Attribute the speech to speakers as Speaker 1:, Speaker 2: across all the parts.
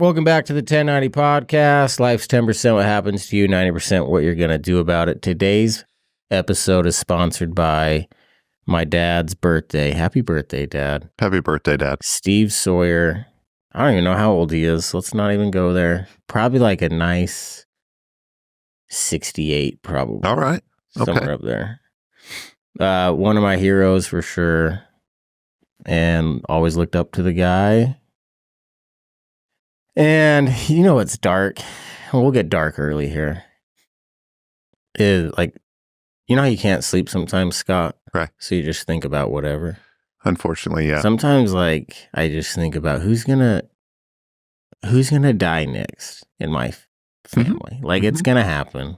Speaker 1: Welcome back to the 1090 podcast. Life's 10% what happens to you, 90% what you're going to do about it. Today's episode is sponsored by my dad's birthday. Happy birthday, Dad.
Speaker 2: Happy birthday, Dad.
Speaker 1: Steve Sawyer. I don't even know how old he is. Let's not even go there. Probably like a nice 68, probably.
Speaker 2: All right. Okay.
Speaker 1: Somewhere up there. One of my heroes for sure. And always looked up to the guy. And you know it's dark. We'll get dark early here. Is like, you know how you can't sleep sometimes, Scott?
Speaker 2: Right.
Speaker 1: So you just think about whatever.
Speaker 2: Unfortunately, yeah.
Speaker 1: Sometimes, like, I just think about who's gonna die next in my family. Like, it's gonna happen.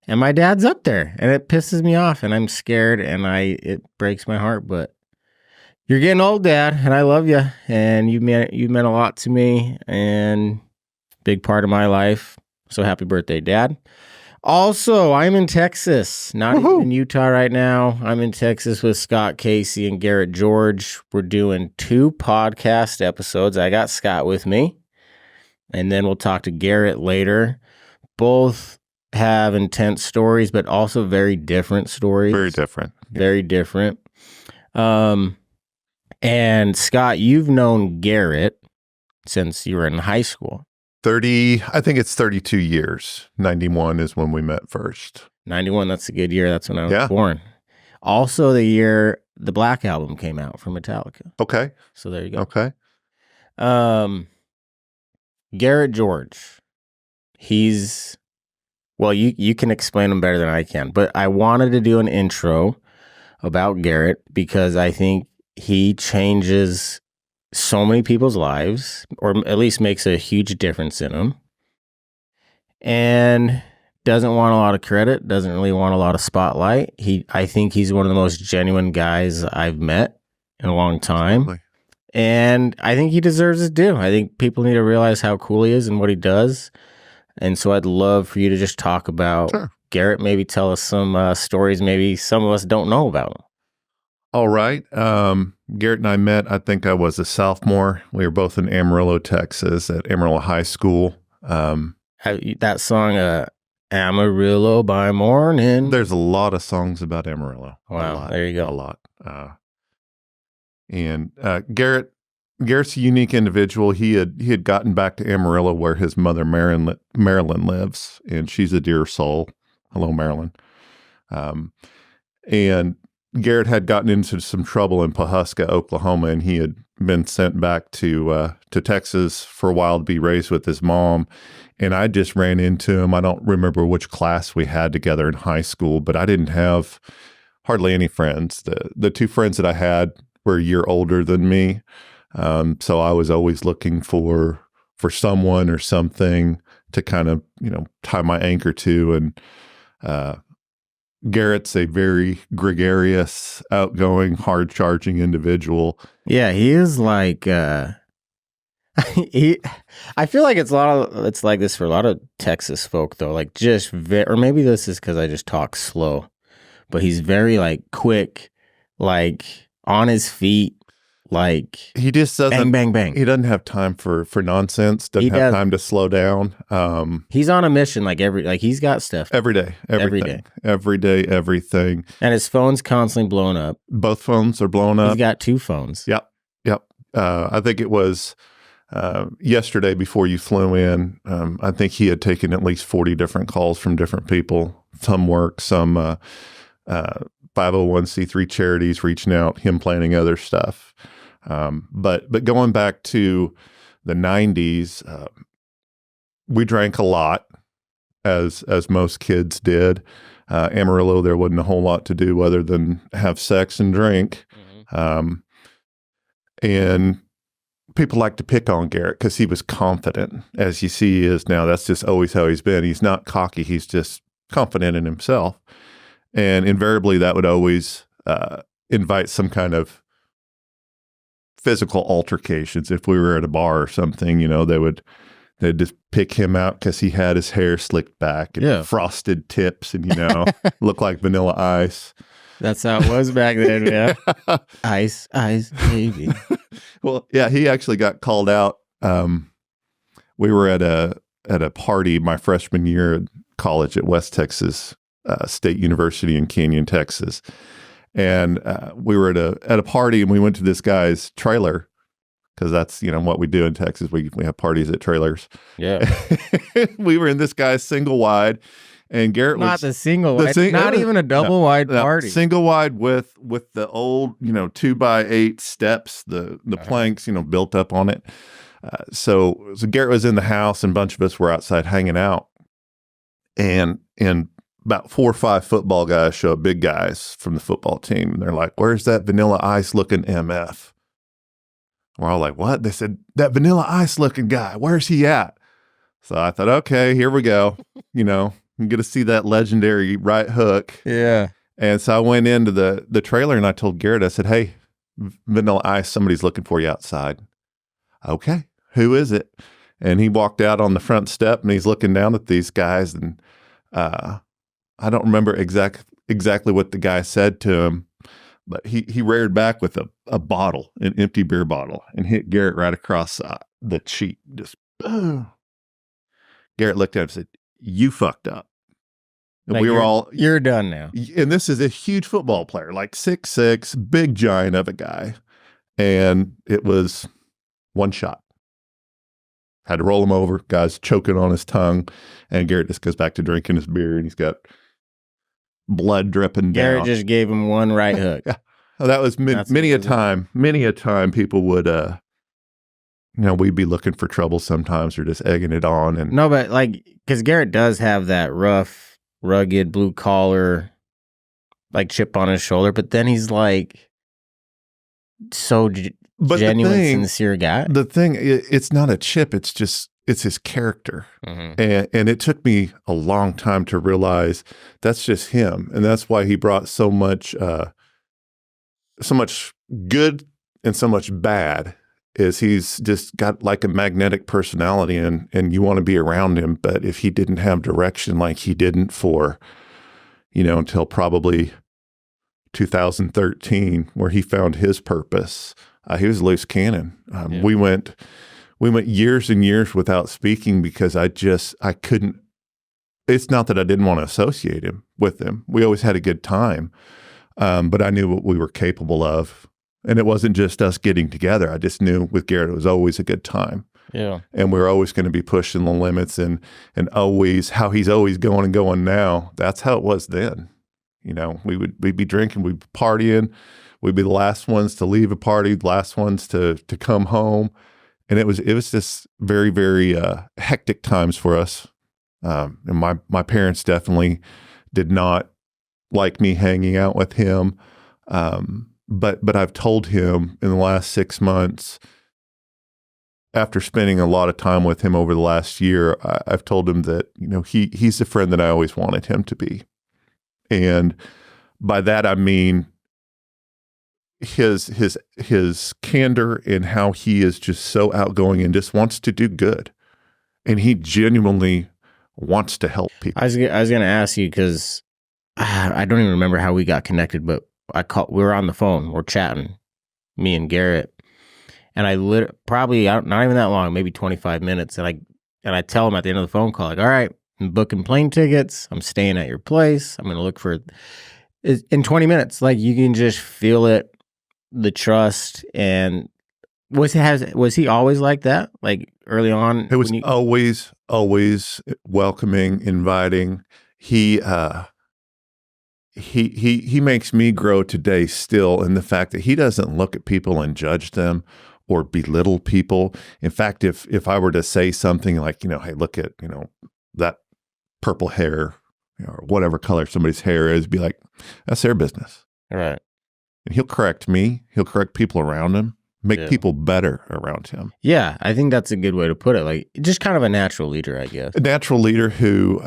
Speaker 1: And my dad's up there, and it pisses me off, and I'm scared, and it breaks my heart, but you're getting old, Dad, and I love you, and you meant a lot to me, and big part of my life. So happy birthday, Dad. Also, I'm in Texas, not even in Utah right now. I'm in Texas with Scott Casey and Garrett George. We're doing 2 podcast episodes. I got Scott with me, and then we'll talk to Garrett later. Both have intense stories, but also very different stories.
Speaker 2: Very different.
Speaker 1: Very different. And Scott, you've known Garrett since you were in high school.
Speaker 2: I think it's 32 years. 91 is when we met first.
Speaker 1: 91, that's a good year. That's when I was born. Also the year the Black Album came out from Metallica.
Speaker 2: Okay.
Speaker 1: So there you go.
Speaker 2: Okay.
Speaker 1: Garrett George. He's, well, you can explain him better than I can, but I wanted to do an intro about Garrett because I think he changes so many people's lives, or at least makes a huge difference in them, and doesn't want a lot of credit, doesn't really want a lot of spotlight. I think he's one of the most genuine guys I've met in a long time. Absolutely. And I think he deserves his due. I think people need to realize how cool he is and what he does. And so I'd love for you to just talk about Garrett, maybe tell us some stories maybe some of us don't know about him.
Speaker 2: All right. Garrett and I met, I think I was a sophomore. We were both in Amarillo, Texas at Amarillo High School.
Speaker 1: That song, Amarillo by Morning.
Speaker 2: There's a lot of songs about Amarillo.
Speaker 1: Wow, there you go.
Speaker 2: A lot. And Garrett's a unique individual. He had gotten back to Amarillo where his mother, Marilyn lives, and she's a dear soul. Hello, Marilyn. And Garrett had gotten into some trouble in Pawhuska, Oklahoma, and he had been sent back to Texas for a while to be raised with his mom. And I just ran into him. I don't remember which class we had together in high school, but I didn't have hardly any friends. The 2 friends that I had were a year older than me, so I was always looking for someone or something to kind of tie my anchor to. And Garrett's a very gregarious, outgoing, hard-charging individual.
Speaker 1: Yeah, he is like I feel like it's like this for a lot of Texas folk though. Like just or maybe this is because I just talk slow, but he's very like quick, like on his feet. Like
Speaker 2: he just doesn't
Speaker 1: bang, bang, bang.
Speaker 2: He doesn't have time for nonsense. Doesn't have time to slow down.
Speaker 1: He's on a mission. He's got stuff
Speaker 2: every day, everything.
Speaker 1: And his phone's constantly blown up.
Speaker 2: Both phones are blown up.
Speaker 1: He's got 2 phones.
Speaker 2: Yep. I think it was yesterday before you flew in. I think he had taken at least 40 different calls from different people. Some work, some 501c3 charities reaching out. Him planning other stuff. But going back to the 90s, we drank a lot, as most kids did. Amarillo, there wasn't a whole lot to do other than have sex and drink. And people like to pick on Garrett because he was confident, as you see he is now. That's just always how he's been. He's not cocky. He's just confident in himself. And invariably, that would always invite some kind of physical altercations. If we were at a bar or something, they'd just pick him out because he had his hair slicked back and frosted tips and, looked like Vanilla Ice.
Speaker 1: That's how it was back then, yeah. Ice, baby.
Speaker 2: Well, yeah, he actually got called out we were at a party my freshman year at college at West Texas State University in Canyon, Texas. And we were at a party, and we went to this guy's trailer, because that's, what we do in Texas. We have parties at trailers.
Speaker 1: Yeah.
Speaker 2: We were in this guy's single wide, and Garrett was
Speaker 1: not the single wide, not even a double wide party.
Speaker 2: Single wide with the old 2x8 steps, the planks built up on it. So Garrett was in the house, and a bunch of us were outside hanging out, and about 4 or 5 football guys show up, big guys from the football team, and they're like, "Where's that Vanilla Ice looking MF?" We're all like, "What?" They said, "That Vanilla Ice looking guy, where's he at?" So I thought, okay, here we go. I'm going to see that legendary right hook.
Speaker 1: Yeah.
Speaker 2: And so I went into the trailer, and I told Garrett, I said, "Hey, Vanilla Ice, somebody's looking for you outside." "Okay, who is it?" And he walked out on the front step, and he's looking down at these guys, and I don't remember exactly what the guy said to him, but he reared back with a bottle, an empty beer bottle, and hit Garrett right across the cheek. Just boom. Garrett looked at him and said, "You fucked up." And
Speaker 1: like
Speaker 2: we were all,
Speaker 1: "You're done now."
Speaker 2: And this is a huge football player, like 6'6", big giant of a guy. And it was one shot. Had to roll him over. Guy's choking on his tongue. And Garrett just goes back to drinking his beer, and he's got blood dripping down.
Speaker 1: Garrett just gave him one right hook.
Speaker 2: Yeah. Well, that was many a time people would, we'd be looking for trouble sometimes, or just egging it on. And
Speaker 1: no, but because Garrett does have that rough, rugged, blue collar, chip on his shoulder, but then he's so genuine, sincere guy.
Speaker 2: The thing, it's not a chip. It's his character. Mm-hmm. And it took me a long time to realize that's just him. And that's why he brought so much good and so much bad, is he's just got like a magnetic personality, and you want to be around him. But if he didn't have direction, like he didn't for, until probably 2013, where he found his purpose, he was a loose cannon. Yeah. We went years and years without speaking, because I couldn't. It's not that I didn't want to associate him with him. We always had a good time, but I knew what we were capable of. And it wasn't just us getting together. I just knew with Garrett, it was always a good time.
Speaker 1: Yeah.
Speaker 2: And we were always going to be pushing the limits, and always how he's always going and going now. That's how it was then. We'd be drinking, we'd be partying. We'd be the last ones to leave a party, the last ones to come home. And it was just very, very hectic times for us. And my parents definitely did not like me hanging out with him. But I've told him in the last 6 months, after spending a lot of time with him over the last year, I've told him that, he's the friend that I always wanted him to be. And by that, I mean his candor, and how he is just so outgoing and just wants to do good. And he genuinely wants to help people.
Speaker 1: I was going to ask you, because I don't even remember how we got connected, but we were on the phone, we're chatting, me and Garrett, and I probably not even that long, maybe 25 minutes, and I tell him at the end of the phone call, all right, I'm booking plane tickets, I'm staying at your place, I'm going to look for it in 20 minutes. You can just feel it, the trust. And was he always like that? Early on,
Speaker 2: it was always welcoming, inviting. He makes me grow today still, in the fact that he doesn't look at people and judge them or belittle people. In fact, if I were to say something like, hey, look at, that purple hair, or whatever color somebody's hair is, be like, that's their business.
Speaker 1: All right.
Speaker 2: And he'll correct me. He'll correct people around him, make people better around him.
Speaker 1: Yeah, I think that's a good way to put it. Just kind of a natural leader, I guess.
Speaker 2: A natural leader who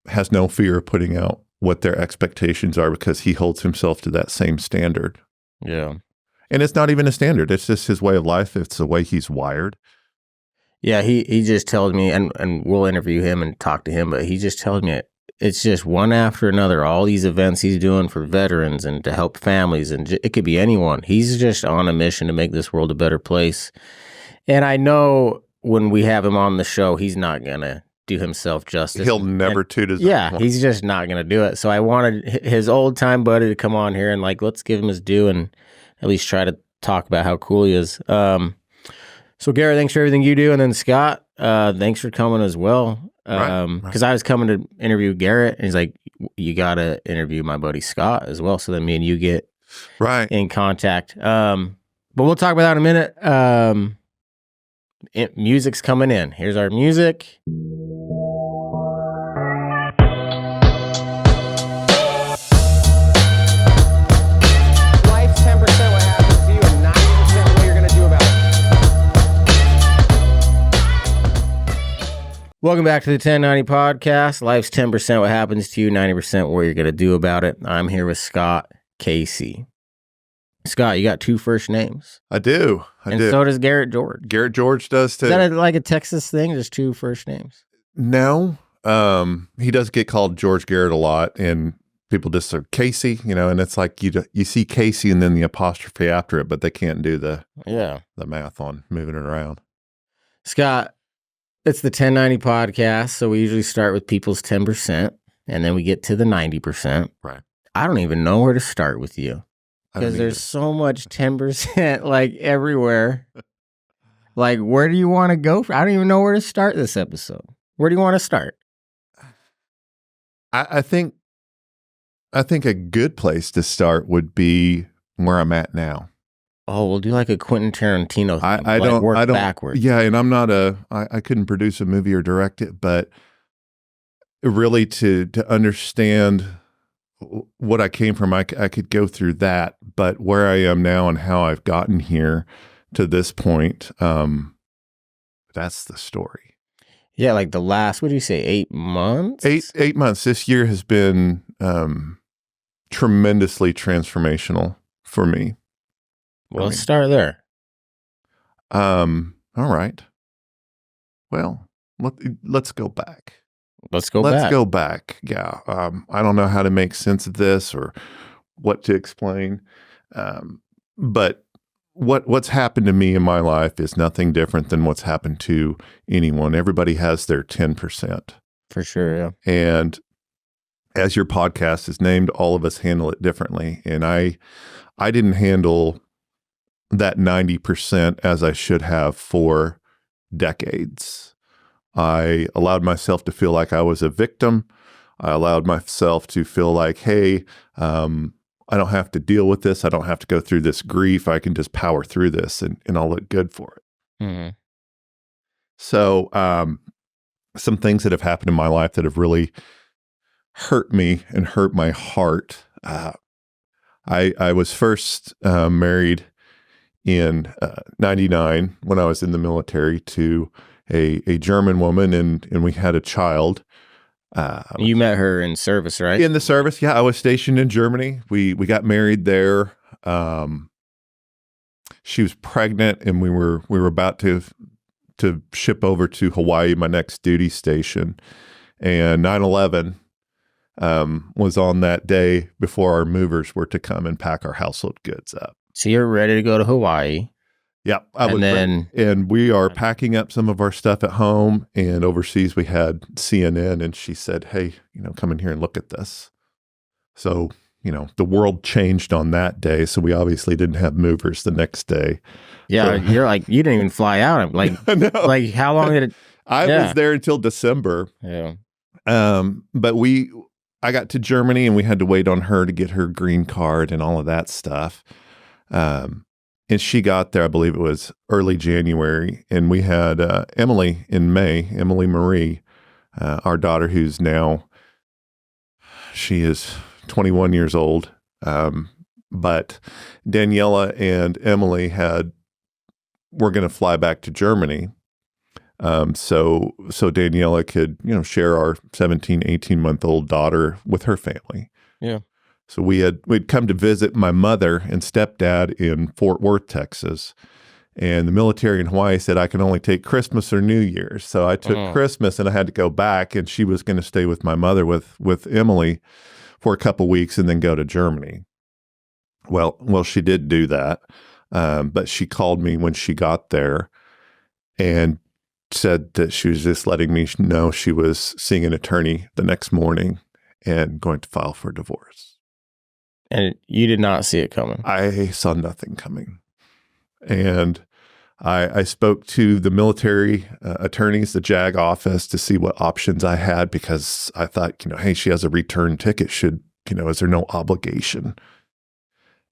Speaker 2: has no fear of putting out what their expectations are, because he holds himself to that same standard.
Speaker 1: Yeah.
Speaker 2: And it's not even a standard. It's just his way of life. It's the way he's wired.
Speaker 1: Yeah, he just tells me, and we'll interview him and talk to him, but he just tells me it's just one after another, all these events he's doing for veterans and to help families, and it could be anyone. He's just on a mission to make this world a better place. And I know when we have him on the show, he's not gonna do himself justice.
Speaker 2: He'll never toot his
Speaker 1: Yeah,
Speaker 2: horn.
Speaker 1: he's just not gonna do it. So I wanted his old time buddy to come on here and like let's give him his due and at least try to talk about how cool he is. So Garrett, thanks for everything you do, and then Scott, thanks for coming as well. Because I was coming to interview Garrett, and he's like, "You gotta interview my buddy Scott as well." So then me and you get in contact. But we'll talk about that in a minute. Music's coming in. Here's our music. Life's 10% what happens to you, and 90% what you're gonna do about it. Welcome back to the 1090 podcast. Life's 10% what happens to you, 90% what you're gonna do about it. I'm here with Scott Casey. Scott, you got 2 first names.
Speaker 2: I do.
Speaker 1: And so does Garrett George.
Speaker 2: Garrett George does too.
Speaker 1: Is that like a Texas thing? Just 2 first names?
Speaker 2: No. He does get called George Garrett a lot, and people just say Casey, and it's like you see Casey and then the apostrophe after it, but they can't do the math on moving it around.
Speaker 1: Scott, it's the 1090 podcast, so we usually start with people's 10%, and then we get to the 90%.
Speaker 2: Right.
Speaker 1: I don't even know where to start with you. Because there's so much 10% like everywhere. Like, where do you want to go? I don't even know where to start this episode. Where do you want to start?
Speaker 2: I think a good place to start would be where I'm at now.
Speaker 1: Oh, we'll do like a Quentin Tarantino thing.
Speaker 2: I don't
Speaker 1: work backwards.
Speaker 2: Yeah, and I'm not I couldn't produce a movie or direct it, but really to understand what I came from, I could go through that, but where I am now and how I've gotten here to this point, that's the story.
Speaker 1: Yeah, like the last, what do you say, 8 months?
Speaker 2: 8 months. This year has been tremendously transformational for me.
Speaker 1: Well, let's start there.
Speaker 2: All right. Well, let's go back.
Speaker 1: Let's go back.
Speaker 2: Yeah. I don't know how to make sense of this or what to explain. But what's happened to me in my life is nothing different than what's happened to anyone. Everybody has their 10%.
Speaker 1: For sure, yeah.
Speaker 2: And as your podcast is named, all of us handle it differently. And I didn't handle that 90% as I should have for decades. I allowed myself to feel like I was a victim. I allowed myself to feel like, hey, I don't have to deal with this. I don't have to go through this grief. I can just power through this and I'll look good for it.
Speaker 1: Mm-hmm.
Speaker 2: So some things that have happened in my life that have really hurt me and hurt my heart. I was first married in 99 when I was in the military to a German woman, and we had a child.
Speaker 1: You met her in service, right?
Speaker 2: In the service, yeah. I was stationed in Germany. We got married there. She was pregnant, and we were about to ship over to Hawaii, my next duty station. And 9/11 was on that day before our movers were to come and pack our household goods up.
Speaker 1: So you're ready to go to Hawaii.
Speaker 2: Yeah, and we are packing up some of our stuff at home, and overseas we had CNN, and she said, "Hey, come in here and look at this." So, the world changed on that day. So we obviously didn't have movers the next day.
Speaker 1: Yeah,
Speaker 2: so,
Speaker 1: you're like, you didn't even fly out. I'm like,
Speaker 2: no.
Speaker 1: Like how long did it?
Speaker 2: I was there until December.
Speaker 1: Yeah.
Speaker 2: But I got to Germany, and we had to wait on her to get her green card and all of that stuff. And she got there, I believe it was early January, and we had Emily in May, Emily Marie, our daughter, who's now, she is 21 years old. But Daniela and Emily were going to fly back to Germany. So Daniela could, share our 17, 18-month-old daughter with her family.
Speaker 1: Yeah.
Speaker 2: So we'd come to visit my mother and stepdad in Fort Worth, Texas, and the military in Hawaii said I can only take Christmas or New Year's. So I took Christmas, and I had to go back, and she was going to stay with my mother with Emily for a couple weeks and then go to Germany. Well, she did do that, but she called me when she got there, and said that she was just letting me know she was seeing an attorney the next morning and going to file for divorce.
Speaker 1: And you did not see it coming.
Speaker 2: I saw nothing coming. And I spoke to the military attorneys, the JAG office, to see what options I had, because I thought, hey, she has a return ticket. Is there no obligation?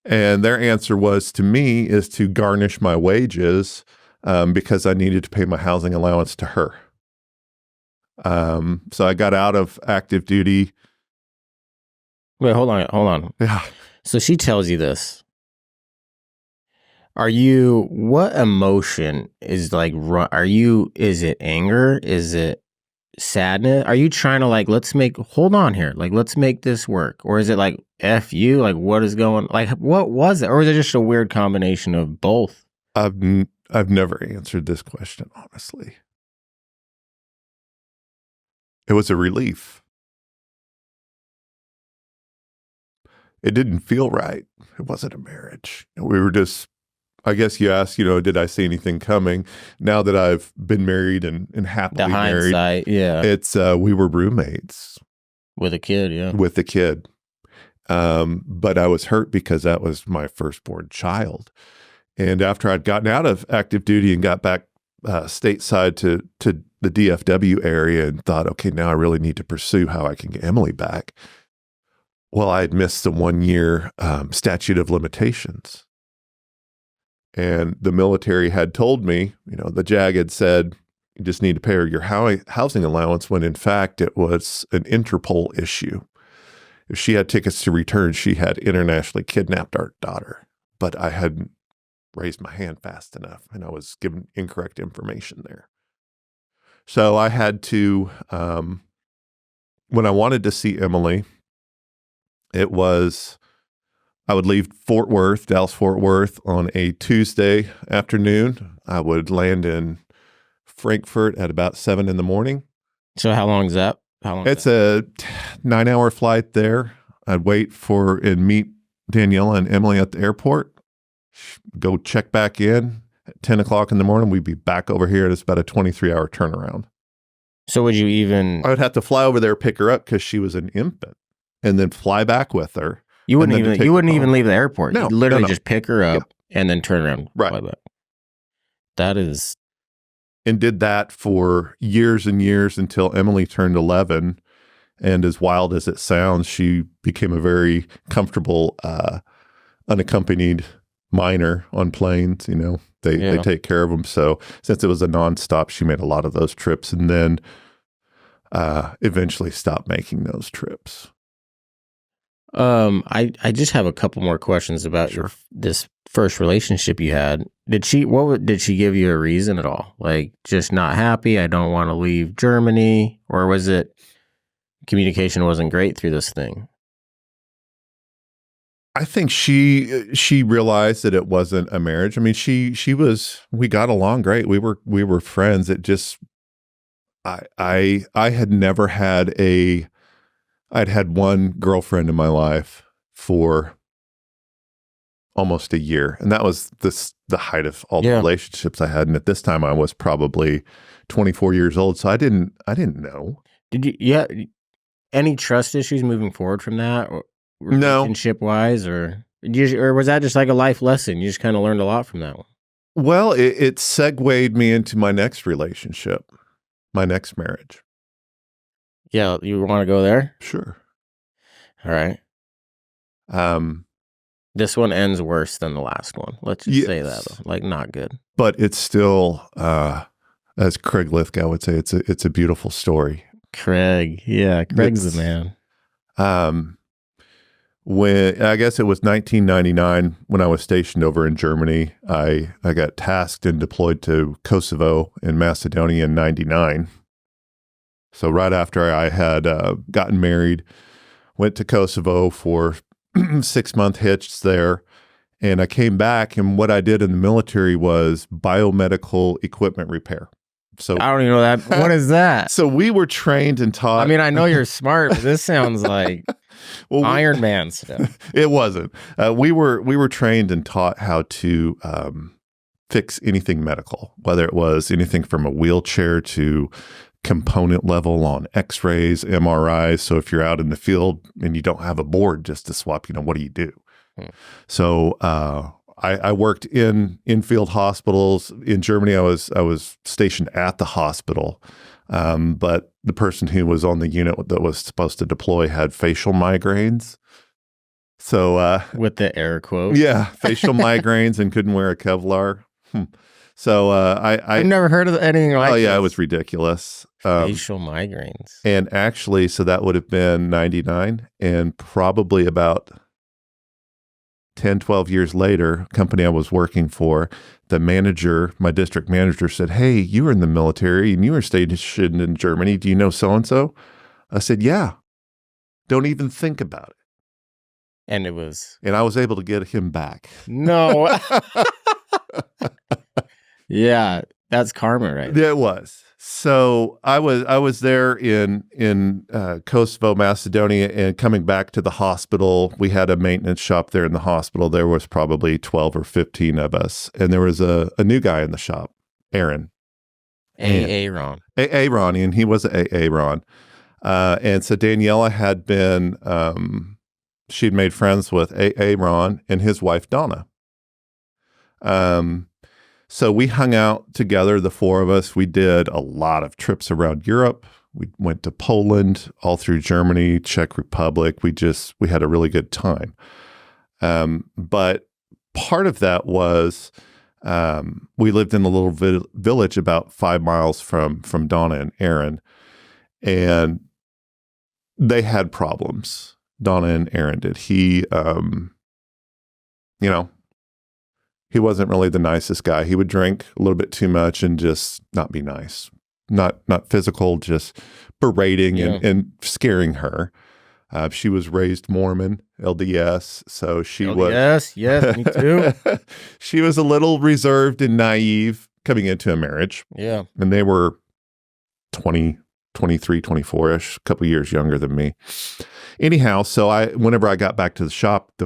Speaker 2: And their answer was to me is to garnish my wages because I needed to pay my housing allowance to her. So I got out of active duty.
Speaker 1: Wait, hold on.
Speaker 2: Yeah.
Speaker 1: So she tells you this. What emotion is is it anger? Is it sadness? Are you trying to hold on here, let's make this work? Or is it like, F you, what is going, what was it? Or is it just a weird combination of both?
Speaker 2: I've never answered this question, honestly. It was a relief. It didn't feel right. It wasn't a marriage. We were just, I guess you asked, did I see anything coming? Now that I've been married and happily married,
Speaker 1: hindsight, yeah.
Speaker 2: It's we were roommates
Speaker 1: with a kid, yeah.
Speaker 2: With a kid, but I was hurt because that was my firstborn child. And after I'd gotten out of active duty and got back stateside to the DFW area and thought, okay, now I really need to pursue how I can get Emily back. Well, I had missed the 1 year statute of limitations. And the military had told me, the JAG had said, you just need to pay her your housing allowance, when in fact it was an Interpol issue. If she had tickets to return, she had internationally kidnapped our daughter. But I hadn't raised my hand fast enough, and I was given incorrect information there. So I had to, when I wanted to see Emily, I would leave Dallas Fort Worth on a Tuesday afternoon. I would land in Frankfurt at about 7 a.m.
Speaker 1: So how long is that?
Speaker 2: It's a 9-hour flight there. I'd wait and meet Daniela and Emily at the airport, go check back in at 10 o'clock in the morning. We'd be back over here. It's about a 23-hour turnaround.
Speaker 1: So would you even...
Speaker 2: I would have to fly over there, pick her up because she was an infant, and then fly back with her.
Speaker 1: You wouldn't even leave the airport.
Speaker 2: No,
Speaker 1: You'd literally just pick her up and then turn around and
Speaker 2: right.
Speaker 1: Fly back. That is...
Speaker 2: And did that for years and years until Emily turned 11. And as wild as it sounds, she became a very comfortable, unaccompanied minor on planes. They take care of them. So since it was a nonstop, she made a lot of those trips, and then eventually stopped making those trips.
Speaker 1: I just have a couple more questions about this first relationship you had. Did she give you a reason at all? Just not happy, I don't want to leave Germany? Or was it communication wasn't great through this thing?
Speaker 2: I think she realized that it wasn't a marriage. I mean, we got along great. We were friends. It just, I had never had I'd had one girlfriend in my life for almost a year. And that was the height of all the relationships I had. And at this time I was probably 24 years old. So I didn't know.
Speaker 1: Did you, any trust issues moving forward from that? Or relationship wise, or was that just like a life lesson? You just kind of learned a lot from that one.
Speaker 2: Well, it segued me into my next relationship, my next marriage.
Speaker 1: Yeah, you want to go there?
Speaker 2: Sure.
Speaker 1: All right. This one ends worse than the last one. Let's just say that, though. Not good. But
Speaker 2: it's still, as Craig Lithgow would say, it's a beautiful story.
Speaker 1: Craig's the man.
Speaker 2: When I guess it was 1999 when I was stationed over in Germany, I got tasked and deployed to Kosovo in Macedonia in 99. So right after I had gotten married, went to Kosovo for 6-month hitch there, and I came back, and what I did in the military was biomedical equipment repair. So
Speaker 1: I don't even know that. What is that?
Speaker 2: So we were trained and taught.
Speaker 1: I mean, I know you're smart, but this sounds like Iron Man stuff.
Speaker 2: It wasn't. We were trained and taught how to fix anything medical, whether it was anything from a wheelchair to component level on x-rays, MRIs. So if you're out in the field and you don't have a board just to swap, what do you do? So I worked in field hospitals. In Germany, I was stationed at the hospital, but the person who was on the unit that was supposed to deploy had facial migraines. So
Speaker 1: with the air quotes,
Speaker 2: yeah, facial migraines and couldn't wear a Kevlar. So
Speaker 1: I've never heard of anything like.
Speaker 2: Oh yeah,
Speaker 1: this.
Speaker 2: it was ridiculous.
Speaker 1: Facial migraines,
Speaker 2: and actually, so that would have been 99, and probably about 10, 12 years later, company I was working for, the manager, my district manager said, "Hey, you were in the military and you were stationed in Germany. Do you know so-and-so?" I said, "Yeah." Don't even think about it.
Speaker 1: And it was.
Speaker 2: And I was able to get him back.
Speaker 1: No. Yeah, that's karma, right?
Speaker 2: It was. So I was there in Kosovo, Macedonia, and coming back to the hospital, we had a maintenance shop there in the hospital. There was probably 12 or 15 of us, and there was a new guy in the shop, Aaron.
Speaker 1: Aaron,
Speaker 2: and he was Aaron. And so Daniela had been, she'd made friends with Aaron and his wife, Donna. So we hung out together, the four of us. We did a lot of trips around Europe. We went to Poland, all through Germany, Czech Republic. We had a really good time. But part of that was we lived in a little village about 5 miles from Donna and Aaron, and they had problems. Donna and Aaron did. He wasn't really the nicest guy. He would drink a little bit too much and just not be nice. Not physical, just berating and scaring her. She was raised Mormon, LDS, so she was.
Speaker 1: Yes, me too.
Speaker 2: She was a little reserved and naive coming into a marriage.
Speaker 1: Yeah.
Speaker 2: And they were 20, 23, 24-ish, a couple years younger than me. Anyhow, so whenever I got back to the shop, the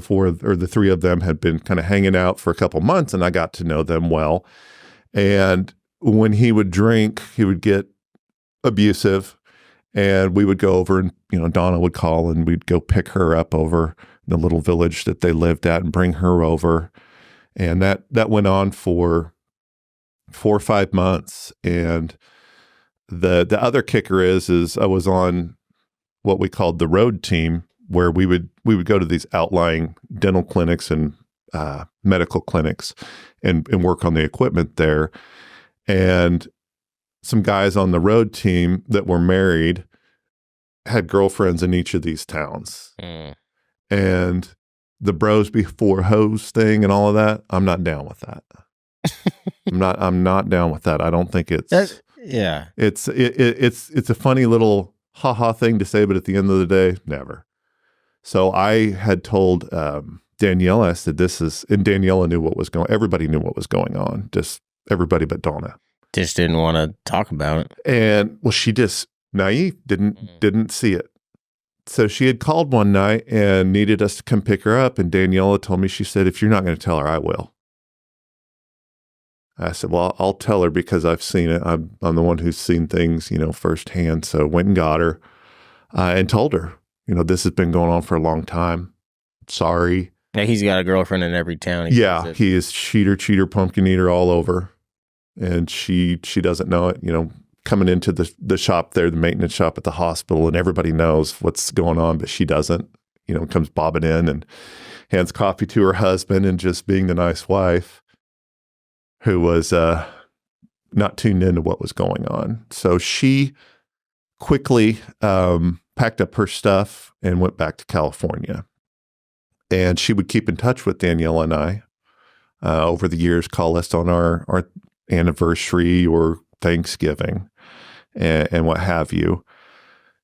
Speaker 2: three of them had been kind of hanging out for a couple months, and I got to know them well. And when he would drink, he would get abusive, and we would go over and, Donna would call and we'd go pick her up over the little village that they lived at and bring her over. And that went on for 4 or 5 months. And the other kicker is I was on what we called the road team, where we would go to these outlying dental clinics and medical clinics and work on the equipment there. And some guys on the road team that were married had girlfriends in each of these towns. And the bros before hoes thing and all of that, I'm not down with that. I'm not down with that. I don't think it's it's a funny little ha-ha thing to say, but at the end of the day, never. So I had told Daniela, I said, and Daniela knew everybody knew what was going on, just everybody but Donna.
Speaker 1: Just didn't want to talk about it.
Speaker 2: And, well, she just, naive, didn't see it. So she had called one night and needed us to come pick her up, and Daniela told me, she said, "If you're not going to tell her, I will." I said, "Well, I'll tell her because I've seen it. I'm the one who's seen things, firsthand." So went and got her and told her, this has been going on for a long time. Sorry.
Speaker 1: Yeah, he's got a girlfriend in every town.
Speaker 2: He is cheater, pumpkin eater all over. And she doesn't know it, coming into the shop there, the maintenance shop at the hospital, and everybody knows what's going on, but she doesn't, comes bobbing in and hands coffee to her husband and just being the nice wife, who was not tuned into what was going on. So she quickly packed up her stuff and went back to California. And she would keep in touch with Danielle and I over the years, call us on our anniversary or Thanksgiving and what have you.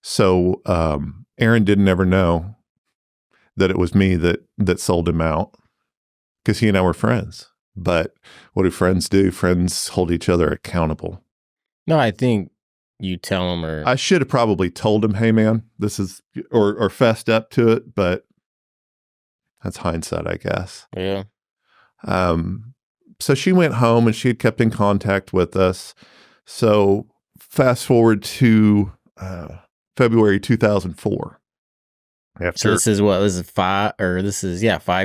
Speaker 2: So Aaron didn't ever know that it was me that sold him out, because he and I were friends. But what do friends do? Friends hold each other accountable.
Speaker 1: No, I think you tell him, or
Speaker 2: I should have probably told him, "Hey man, this is," or fessed up to it, but that's hindsight, I guess.
Speaker 1: Yeah.
Speaker 2: so she went home and she had kept in contact with us. So fast forward to February 2004. After,
Speaker 1: So this is what, this is 5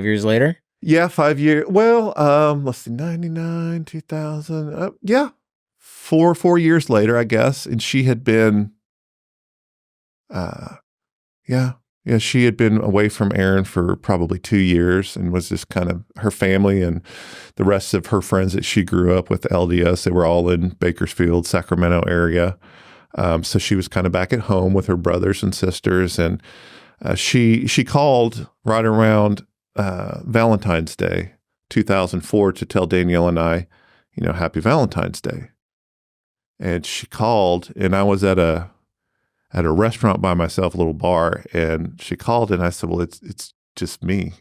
Speaker 1: years later?
Speaker 2: Yeah, 5 years. Well, let's see, 99, 2000. Yeah, four years later, I guess. And she had been, she had been away from Aaron for probably 2 years and was just kind of her family and the rest of her friends that she grew up with LDS. They were all in Bakersfield, Sacramento area. So she was kind of back at home with her brothers and sisters. And she called right around Valentine's Day, 2004, to tell Danielle and I, Happy Valentine's Day. And she called, and I was at a restaurant by myself, a little bar, and she called, and I said, well, it's just me.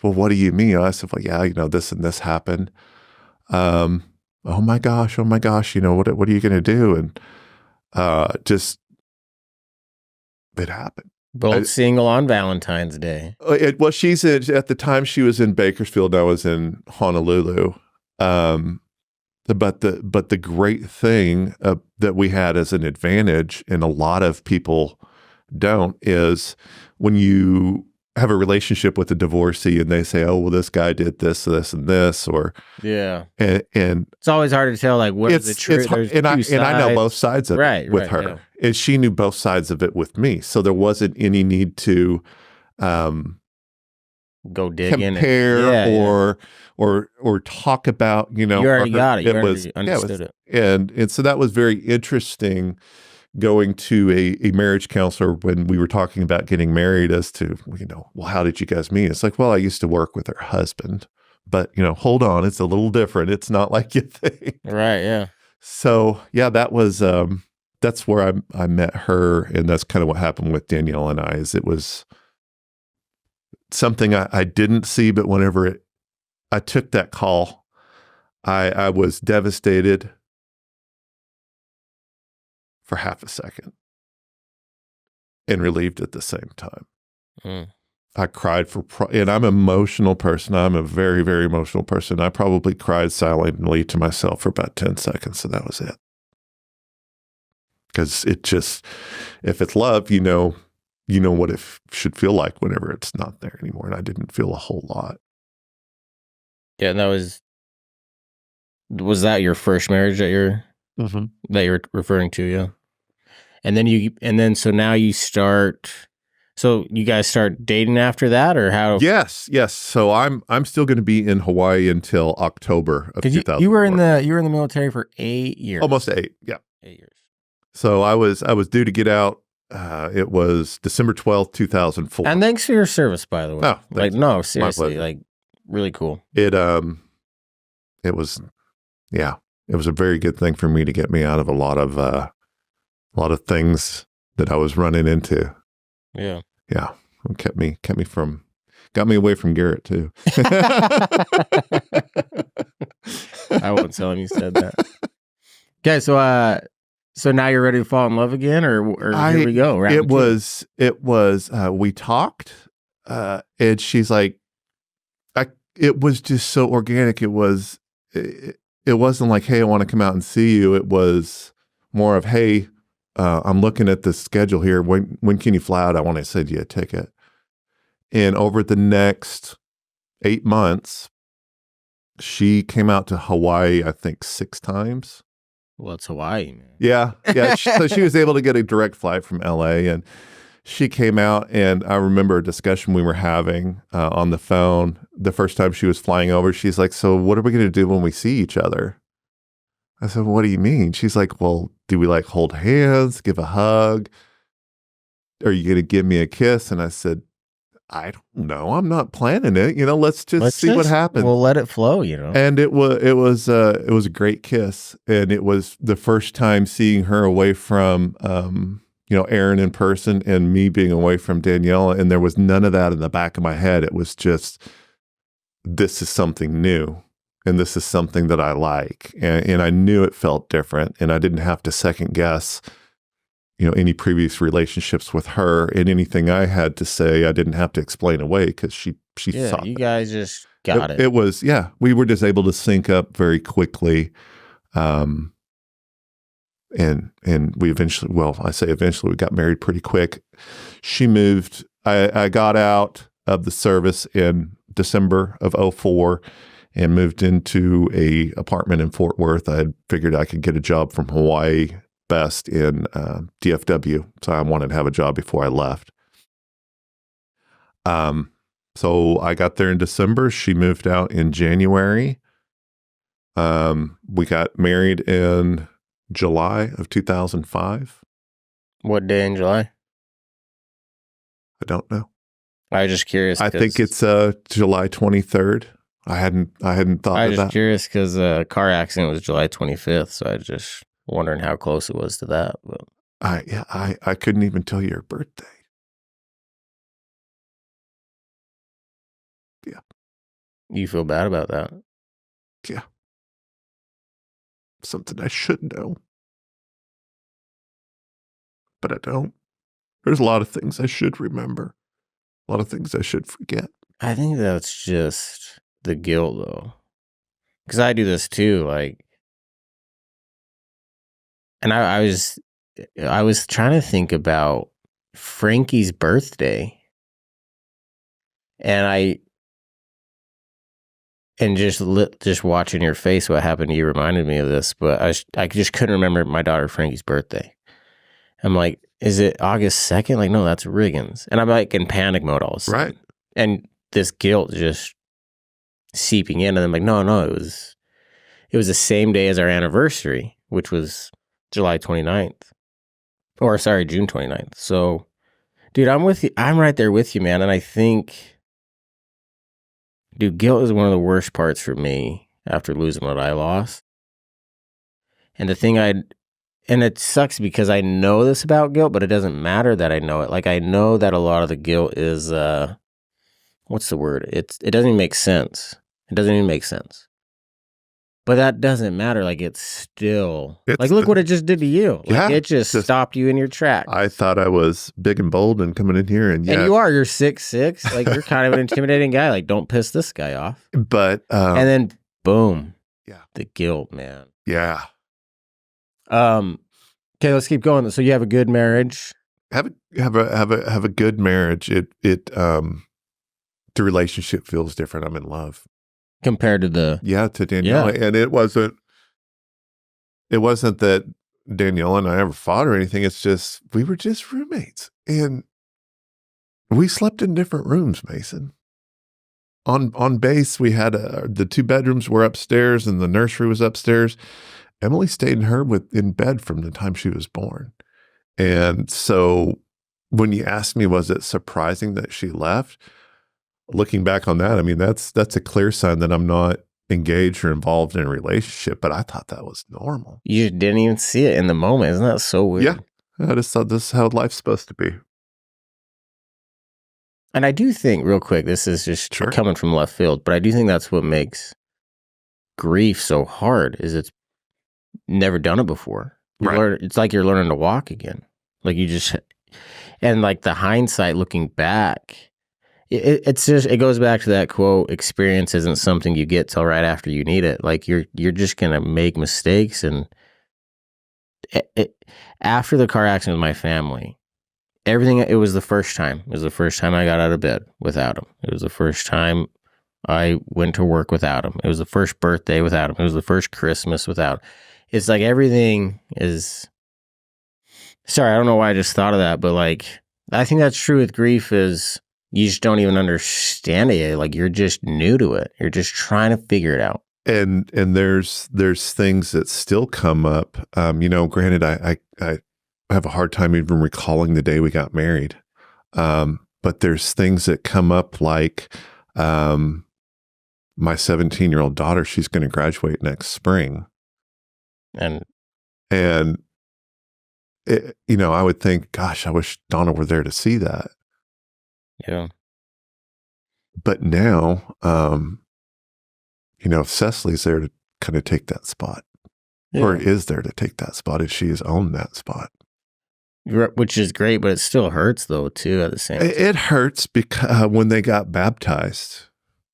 Speaker 2: Well, what do you mean? I said, well, yeah, this and this happened. Oh my gosh, what are you going to do? And just, it happened.
Speaker 1: Both single on Valentine's Day.
Speaker 2: At the time she was in Bakersfield, I was in Honolulu. But the great thing that we had as an advantage, and a lot of people don't, is when you have a relationship with a divorcee and they say, oh, well, this guy did this, this, and this, or and
Speaker 1: it's always hard to tell, like, what is the truth.
Speaker 2: And I know both sides of it with her,
Speaker 1: yeah.
Speaker 2: and she knew both sides of it with me, so there wasn't any need to
Speaker 1: go dig
Speaker 2: compare or talk about,
Speaker 1: you already got it. You already understood it.
Speaker 2: And so that was very interesting, going to a marriage counselor when we were talking about getting married, as to, well, how did you guys meet? It's like, well, I used to work with her husband, but hold on, it's a little different. It's not like you think.
Speaker 1: Right. Yeah.
Speaker 2: So yeah, that was, that's where I met her. And that's kind of what happened with Danielle and I. Is it was something I didn't see, but whenever I took that call, I was devastated for half a second and relieved at the same time. I cried and I'm an emotional person. I'm a very, very emotional person. I probably cried silently to myself for about 10 seconds. So that was it. Because it just, if it's love, you know what it should feel like whenever it's not there anymore. And I didn't feel a whole lot.
Speaker 1: Yeah. And was that your first marriage that you're referring to? Yeah. So now so you guys start dating after that, or how?
Speaker 2: Yes. So I'm still going to be in Hawaii until October of 2000.
Speaker 1: You were in the military for 8 years.
Speaker 2: Almost 8. Yeah.
Speaker 1: 8 years.
Speaker 2: So I was due to get out. It was December 12th, 2004.
Speaker 1: And thanks for your service, by the way.
Speaker 2: Oh,
Speaker 1: no, seriously, like, really cool.
Speaker 2: It was a very good thing for me to get me out of a lot of things that I was running into.
Speaker 1: Yeah.
Speaker 2: Yeah. It got me away from Garrett too.
Speaker 1: I won't tell him you said that. Okay. So now you're ready to fall in love again, or here we go.
Speaker 2: We talked, and she's like, it was just so organic. It wasn't like, hey, I want to come out and see you. It was more of, hey, I'm looking at the schedule here. When can you fly out? I want to send you a ticket. And over the next 8 months, she came out to Hawaii, I think 6 times.
Speaker 1: Well, it's Hawaii, man.
Speaker 2: Yeah. So she was able to get a direct flight from LA, and she came out, and I remember a discussion we were having on the phone. The first time she was flying over, she's like, so what are we going to do when we see each other? I said, well, what do you mean? She's like, well, do we like hold hands, give a hug? Are you going to give me a kiss? And I said, I don't know. I'm not planning it. Let's see what happens.
Speaker 1: We'll let it flow,
Speaker 2: And it was a great kiss. And it was the first time seeing her away from, Aaron in person, and me being away from Danielle. And there was none of that in the back of my head. It was just, this is something new. And this is something that I like. And I knew it felt different. And I didn't have to second guess, any previous relationships with her, and anything I had to say, I didn't have to explain away, because she She
Speaker 1: Yeah,
Speaker 2: thought
Speaker 1: you
Speaker 2: that.
Speaker 1: guys just got it.
Speaker 2: It was, yeah, we were just able to sync up very quickly. And we eventually, well, I say eventually, we got married pretty quick. She moved, I got out of the service in December of 04 and moved into a apartment in Fort Worth. I had figured I could get a job from Hawaii Best in DFW. So I wanted to have a job before I left. So I got there in December. She moved out in January. We got married in July of 2005.
Speaker 1: What day in July?
Speaker 2: I don't know.
Speaker 1: I was just curious.
Speaker 2: I think it's July 23rd. I hadn't thought
Speaker 1: I
Speaker 2: of
Speaker 1: was
Speaker 2: that.
Speaker 1: just curious because a car accident was July 25th, so I was just wondering how close it was to that. But
Speaker 2: I couldn't even tell you her birthday. Yeah.
Speaker 1: you feel bad about that?
Speaker 2: Yeah. Something I should know. But I don't. There's a lot of things I should remember. A lot of things I should forget.
Speaker 1: I think that's just the guilt, though. Because I do this too, like, and I was trying to think about Frankie's birthday, and just watching your face, what happened to you reminded me of this. But I just couldn't remember my daughter Frankie's birthday. I'm like, is it August 2nd? Like, no, that's Riggins, and I'm like in panic mode all of a sudden.
Speaker 2: Right.
Speaker 1: And this guilt just seeping in, and I'm like, no, it was the same day as our anniversary, which was July 29th. Or sorry, June 29th. So, dude, I'm with you. I'm right there with you, man. And I think, dude, guilt is one of the worst parts for me after losing what I lost. And and it sucks because I know this about guilt, but it doesn't matter that I know it. Like, I know that a lot of the guilt is, what's the word? It doesn't even make sense. It doesn't even make sense. But that doesn't matter. Like, it's still, like, look what it just did to you. Like, it just stopped you in your tracks.
Speaker 2: I thought I was big and bold and coming in here. And
Speaker 1: you are. You're 6'6". Like, you're kind of an intimidating guy. Like, don't piss this guy off.
Speaker 2: But,
Speaker 1: and then, boom.
Speaker 2: Yeah.
Speaker 1: The guilt, man.
Speaker 2: Yeah.
Speaker 1: Okay, let's keep going. So you have a good marriage.
Speaker 2: Have a good marriage. The relationship feels different. I'm in love.
Speaker 1: Compared to
Speaker 2: to Danielle. Yeah. And it wasn't that Danielle and I ever fought or anything. It's just, we were just roommates and we slept in different rooms, Mason. On base, we had the 2 bedrooms were upstairs and the nursery was upstairs. Emily stayed in bed from the time she was born. And so when you asked me, was it surprising that she left? Looking back on that, I mean, that's a clear sign that I'm not engaged or involved in a relationship, but I thought that was normal.
Speaker 1: You didn't even see it in the moment. Isn't that so weird?
Speaker 2: Yeah. I just thought this is how life's supposed to be.
Speaker 1: And I do think, real quick, this is just coming from left field, but I do think that's what makes grief so hard, is it's never done it before. It's like you're learning to walk again. Like, you just, and like the hindsight looking back, it goes back to that quote, experience isn't something you get till right after you need it. Like, you're just going to make mistakes. And after the car accident with my family, it was the first time. It was the first time I got out of bed without him. It was the first time I went to work without him. It was the first birthday without him. It was the first Christmas without him. It's like everything is, sorry, I don't know why I just thought of that, but like, I think that's true with grief, is you just don't even understand it. Like, you're just new to it. You're just trying to figure it out.
Speaker 2: And there's things that still come up. Granted, I have a hard time even recalling the day we got married. But there's things that come up, like my 17-year-old daughter, she's going to graduate next spring.
Speaker 1: And
Speaker 2: it, I would think, gosh, I wish Donna were there to see that.
Speaker 1: Yeah.
Speaker 2: But now, Cecily's there to kind of take that spot, or is there to take that spot if she has owned that spot.
Speaker 1: which is great, but it still hurts though too at the same time.
Speaker 2: It hurts because when they got baptized,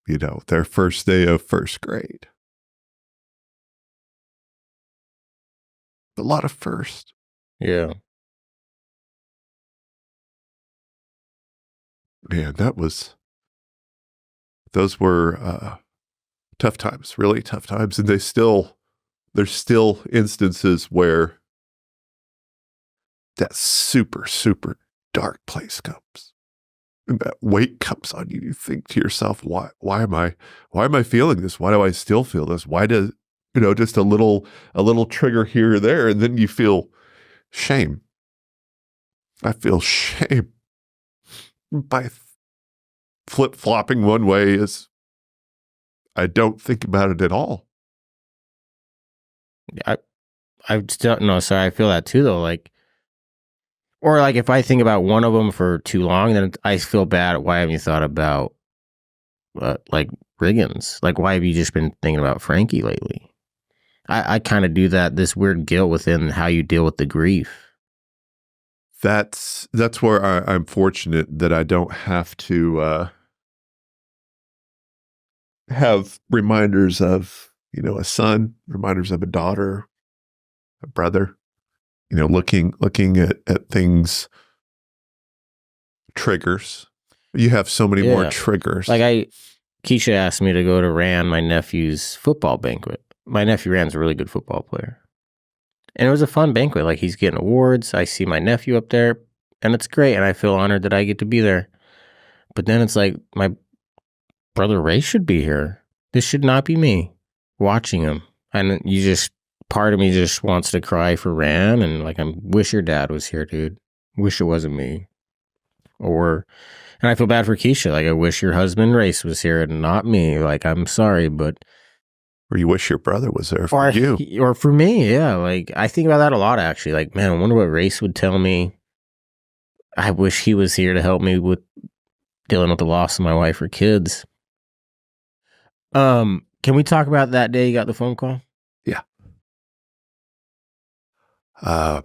Speaker 2: their first day of first grade. A lot of first.
Speaker 1: Yeah.
Speaker 2: Man, those were tough times, really tough times. And there's still instances where that super, super dark place comes. And that weight comes on you. You think to yourself, why am I feeling this? Why do I still feel this? Why does, just a little trigger here or there, and then you feel shame. I feel shame by flip-flopping one way is I don't think about it at all.
Speaker 1: I still no, sorry, I feel that too though. Or if I think about one of them for too long, then I feel bad. Why haven't you thought about Riggins? Why have you just been thinking about Frankie lately? I kind of do that. This weird guilt within how you deal with the grief.
Speaker 2: That's where I'm fortunate that I don't have to have reminders of a son, reminders of a daughter, a brother. Looking at things, triggers. You have so many more triggers.
Speaker 1: Keisha asked me to go to Rand, my nephew's football banquet. My nephew Rand's a really good football player. And it was a fun banquet. He's getting awards. I see my nephew up there, and it's great. And I feel honored that I get to be there. But then it's my brother Ray should be here. This should not be me watching him. And part of me just wants to cry for Rand, and I wish your dad was here, dude. Wish it wasn't me. And I feel bad for Keisha. I wish your husband Race was here and not me. I'm sorry, but.
Speaker 2: Or you wish your brother was there for you.
Speaker 1: Or for me, yeah. I think about that a lot, actually. Man, I wonder what Race would tell me. I wish he was here to help me with dealing with the loss of my wife or kids. Can we talk about that day you got the phone call?
Speaker 2: Yeah. April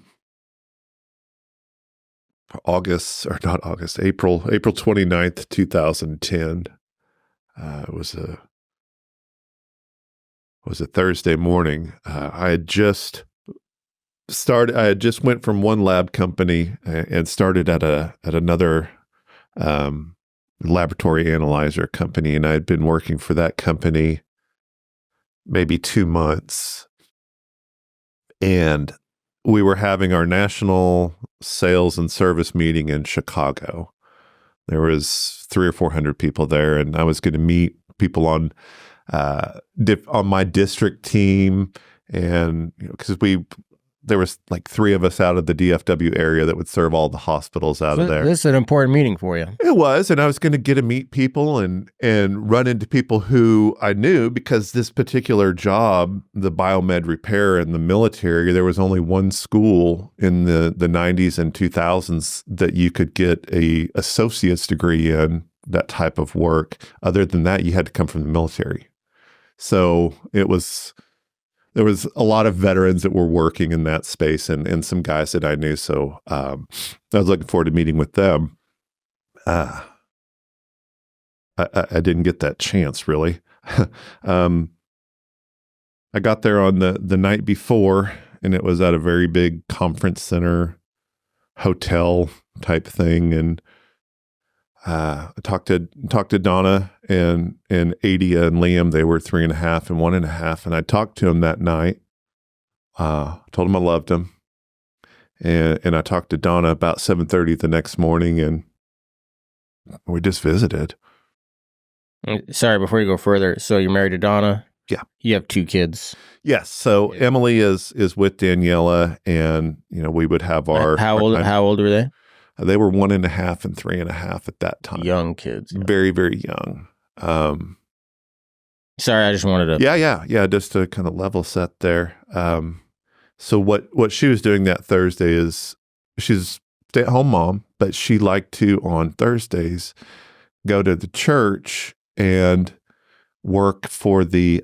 Speaker 2: 29th, 2010. It was a Thursday morning. I had just went from one lab company and started at another laboratory analyzer company, and I had been working for that company maybe 2 months. And we were having our national sales and service meeting in Chicago. There was 300 or 400 people there, and I was going to meet people on my district team, and because there was 3 of us out of the DFW area that would serve all the hospitals out of there.
Speaker 1: This is an important meeting for you.
Speaker 2: It was, and I was going to get to meet people and run into people who I knew, because this particular job, the biomed repair in the military, there was only one school in the 90s and 2000s that you could get a associate's degree in that type of work. Other than that, you had to come from the military. So there was a lot of veterans that were working in that space, and some guys that I knew. So I was looking forward to meeting with them. I didn't get that chance, really. I got there on the night before, and it was at a very big conference center, hotel type thing. And I talked to Donna and Adia and Liam. They were 3.5 and 1.5. And I talked to them that night. Told them I loved them. And I talked to Donna about 7:30 the next morning, and we just visited.
Speaker 1: Sorry, before you go further. So you're married to Donna?
Speaker 2: Yeah.
Speaker 1: You have 2 kids?
Speaker 2: Yes. So Emily is with Daniela, and we would have our.
Speaker 1: How old were they?
Speaker 2: They were 1.5 and 3.5 at that time.
Speaker 1: Young kids. Yeah.
Speaker 2: Very, very young.
Speaker 1: Sorry, I just wanted to.
Speaker 2: Yeah. Just to kind of level set there. So what she was doing that Thursday is she's a stay-at-home mom, but she liked to, on Thursdays, go to the church and work for the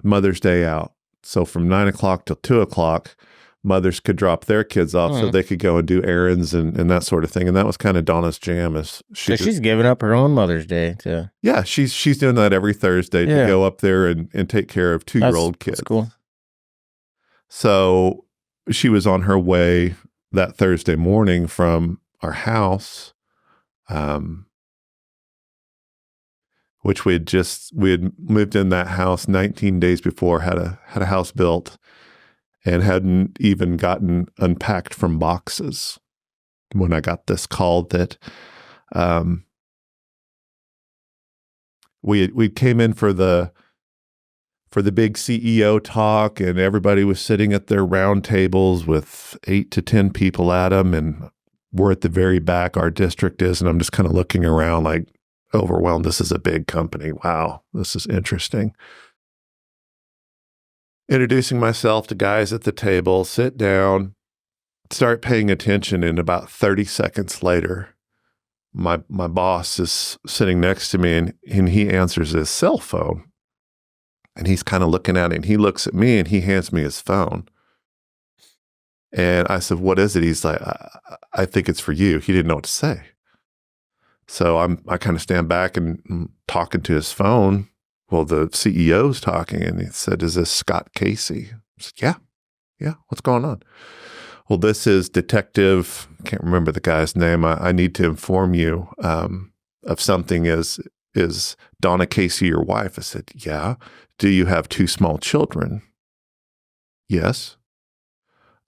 Speaker 2: Mother's Day out. So from 9 o'clock till 2 o'clock, mothers could drop their kids off so they could go and do errands and that sort of thing. And that was kind of Donna's jam.
Speaker 1: So she's giving up her own Mother's Day to.
Speaker 2: Yeah, she's doing that every Thursday to go up there and take care of 2-year-old kids.
Speaker 1: That's cool.
Speaker 2: So she was on her way that Thursday morning from our house, which we had moved in that house 19 days before, had a house built, and hadn't even gotten unpacked from boxes when I got this call that we came in for the big CEO talk, and everybody was sitting at their round tables with 8 to 10 people at them, and we're at the very back, our district is, and I'm just kind of looking around like overwhelmed. This is a big company. Wow, this is interesting. Introducing myself to guys at the table, sit down, start paying attention, and about 30 seconds later, my boss is sitting next to me, and he answers his cell phone. And he's kind of looking at it, and he looks at me, and he hands me his phone. And I said, "What is it?" He's like, I think it's for you. He didn't know what to say. So I kind of stand back and I'm talking to his phone. Well, the CEO's talking, and he said, "Is this Scott Casey?" I said, Yeah. What's going on? "Well, this is Detective," I can't remember the guy's name. I need to inform you of something. Is Donna Casey your wife? I said, "Yeah." "Do you have 2 small children?" "Yes."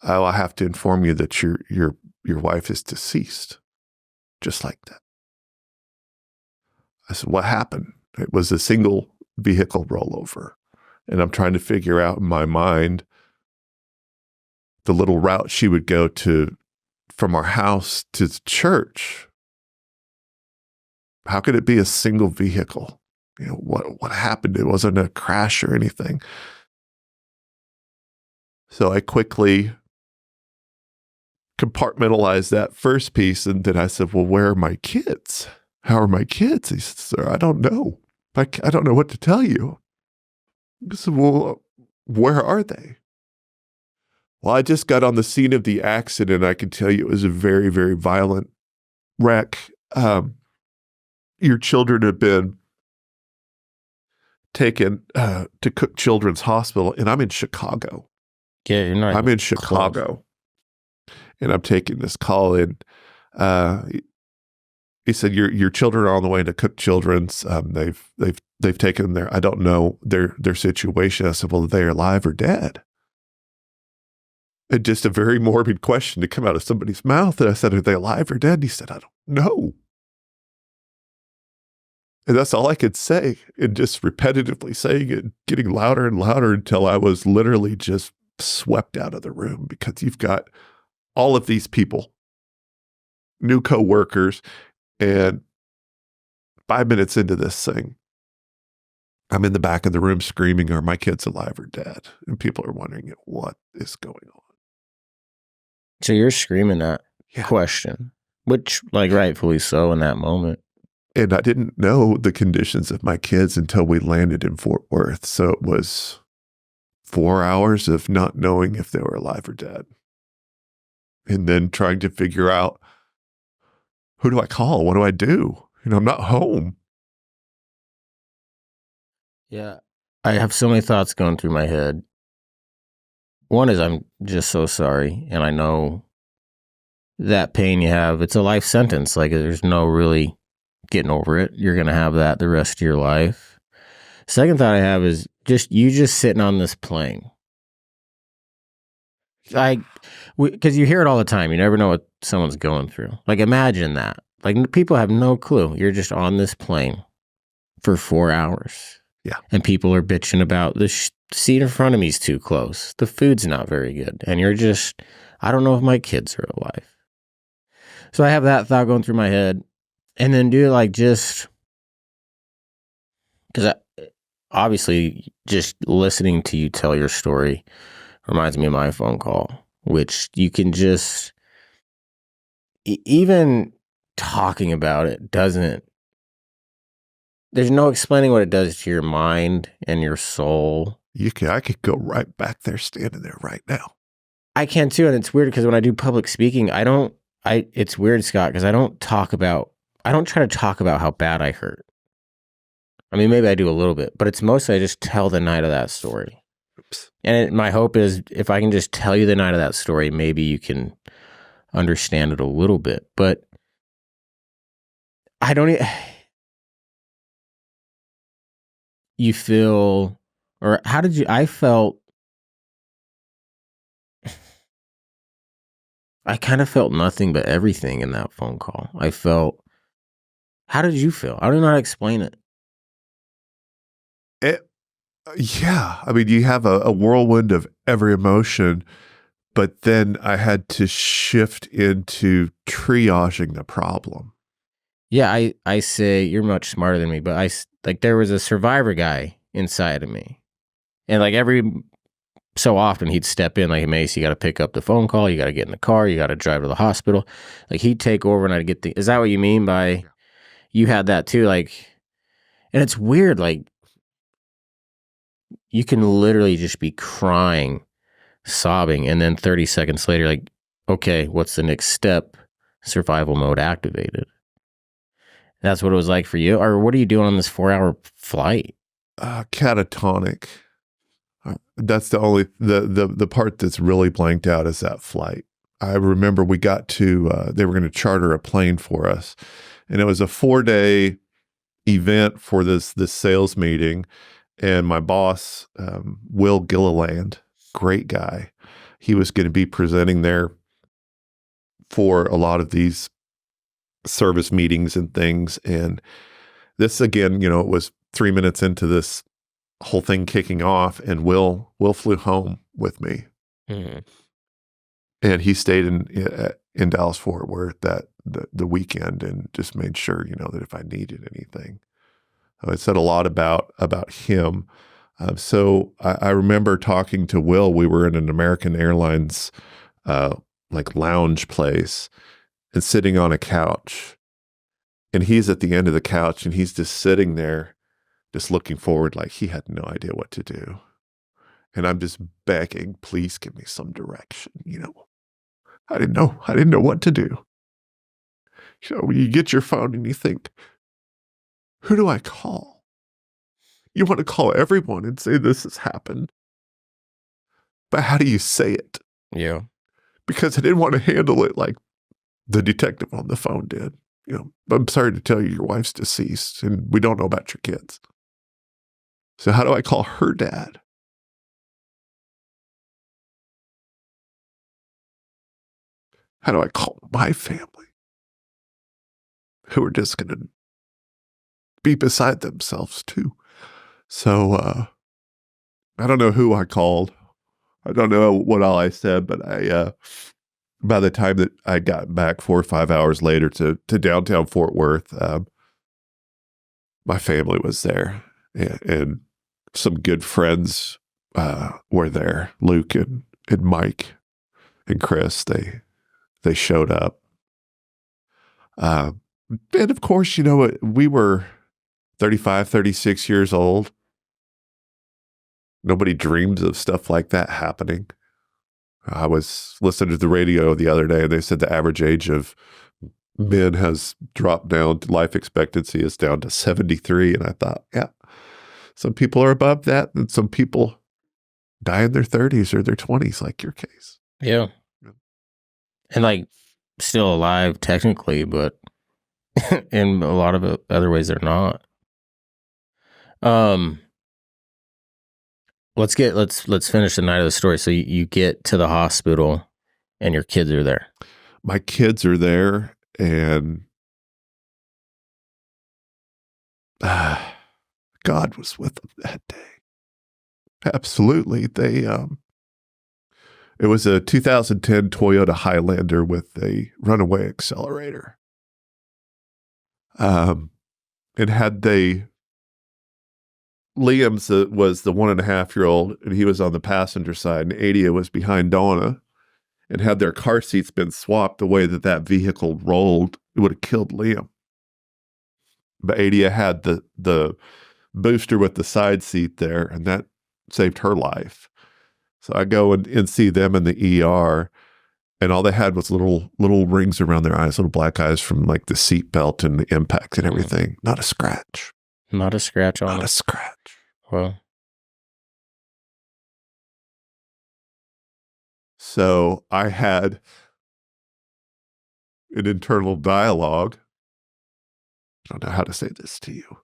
Speaker 2: "Oh, I have to inform you that your wife is deceased." Just like that. I said, "What happened?" It was a single vehicle rollover. And I'm trying to figure out in my mind the little route she would go to from our house to the church. How could it be a single vehicle? You know, what happened? It wasn't a crash or anything. So I quickly compartmentalized that first piece, and then I said, "Well, where are my kids? How are my kids?" He said, "Sir, I don't know. I don't know what to tell you." I said, "Well, where are they?" "Well, I just got on the scene of the accident. I can tell you it was a very, very violent wreck. Your children have been taken to Cook Children's Hospital," and I'm in Chicago.
Speaker 1: Yeah, you're not.
Speaker 2: I'm in Chicago, and I'm taking this call, and he said, "Your children are on the way to Cook Children's. They've taken them there. I don't know their situation." I said, "Well, are they alive or dead?" And just a very morbid question to come out of somebody's mouth. And I said, "Are they alive or dead?" And he said, "I don't know." And that's all I could say, and just repetitively saying it, getting louder and louder until I was literally just swept out of the room, because you've got all of these people, new coworkers, and 5 minutes into this thing, I'm in the back of the room screaming, "Are my kids alive or dead?" And people are wondering, what is going on?
Speaker 1: So you're screaming that question, which, like, rightfully so in that moment.
Speaker 2: And I didn't know the conditions of my kids until we landed in Fort Worth. So it was 4 hours of not knowing if they were alive or dead. And then trying to figure out, who do I call? What do I do? You know, I'm not home.
Speaker 1: Yeah. I have so many thoughts going through my head. One is, I'm just so sorry. And I know that pain you have, it's a life sentence. Like, there's no really getting over it. You're going to have that the rest of your life. Second thought I have is you just sitting on this plane. Like, because you hear it all the time. You never know what someone's going through. Like, imagine that. Like, people have no clue. You're just on this plane for 4 hours.
Speaker 2: Yeah.
Speaker 1: And people are bitching about the seat in front of me is too close. The food's not very good. And you're just, I don't know if my kids are alive. So I have that thought going through my head. And then just, because obviously just listening to you tell your story reminds me of my phone call, which you can just, even talking about it there's no explaining what it does to your mind and your soul.
Speaker 2: I could go right back there, standing there right now.
Speaker 1: I can too, and it's weird because when I do public speaking, it's weird, Scott, because I don't try to talk about how bad I hurt. I mean, maybe I do a little bit, but it's mostly I just tell the night of that story.
Speaker 2: Oops.
Speaker 1: And my hope is if I can just tell you the night of that story, maybe you can understand it a little bit. But I don't. You feel, or how did you? I felt. I kind of felt nothing but everything in that phone call. I felt. How did you feel? I don't know how to explain it.
Speaker 2: Yeah. I mean, you have a whirlwind of every emotion, but then I had to shift into triaging the problem.
Speaker 1: Yeah, I say you're much smarter than me, but like there was a survivor guy inside of me, and like every so often he'd step in like, Mace, you got to pick up the phone call, you got to get in the car, you got to drive to the hospital. Like he'd take over and I'd get is that what you mean by you had that too? Like, and it's weird, like you can literally just be crying, sobbing, and then 30 seconds later, like, okay, what's the next step? Survival mode activated. That's what it was like for you? Or what are you doing on this 4-hour flight?
Speaker 2: Catatonic. That's the only the part that's really blanked out is that flight. I remember we got to they were going to charter a plane for us, and it was a 4-day event for this sales meeting. And my boss, Will Gilliland, great guy, he was going to be presenting there for a lot of these service meetings and things. And this again, it was 3 minutes into this whole thing kicking off, and Will flew home with me, and he stayed in Dallas Fort Worth the weekend and just made sure that if I needed anything. It said a lot about him. So I remember talking to Will. We were in an American Airlines like lounge place and sitting on a couch, and he's at the end of the couch and he's just sitting there, just looking forward like he had no idea what to do. And I'm just begging, please give me some direction. I didn't know what to do. When you get your phone and you think, who do I call? You want to call everyone and say this has happened. But how do you say it?
Speaker 1: Yeah.
Speaker 2: Because I didn't want to handle it like the detective on the phone did. I'm sorry to tell you your wife's deceased and we don't know about your kids. So how do I call her dad? How do I call my family? Who are just going to be beside themselves too. So I don't know who I called. I don't know what all I said, but by the time that I got back 4 or 5 hours later to downtown Fort Worth, my family was there, and some good friends were there. Luke and Mike and Chris, they showed up. And of course, we were 35, 36 years old. Nobody dreams of stuff like that happening. I was listening to the radio the other day, and they said the average age of men has dropped down, life expectancy is down to 73. And I thought, yeah, some people are above that, and some people die in their 30s or their 20s, like your case.
Speaker 1: Yeah. And like still alive technically, but in a lot of other ways they're not. Let's finish the night of the story. So you get to the hospital and your kids are there.
Speaker 2: My kids are there, and God was with them that day. Absolutely. It was a 2010 Toyota Highlander with a runaway accelerator. And Liam's was the 1.5-year-old, and he was on the passenger side, and Adia was behind Donna. And had their car seats been swapped the way that vehicle rolled, it would have killed Liam. But Adia had the booster with the side seat there, and that saved her life. So I go and see them in the ER, and all they had was little rings around their eyes, little black eyes from like the seat belt and the impact and everything. Not a scratch.
Speaker 1: Not a scratch on
Speaker 2: Not
Speaker 1: it.
Speaker 2: a scratch.
Speaker 1: Well,
Speaker 2: so I had an internal dialogue. I don't know how to say this to you.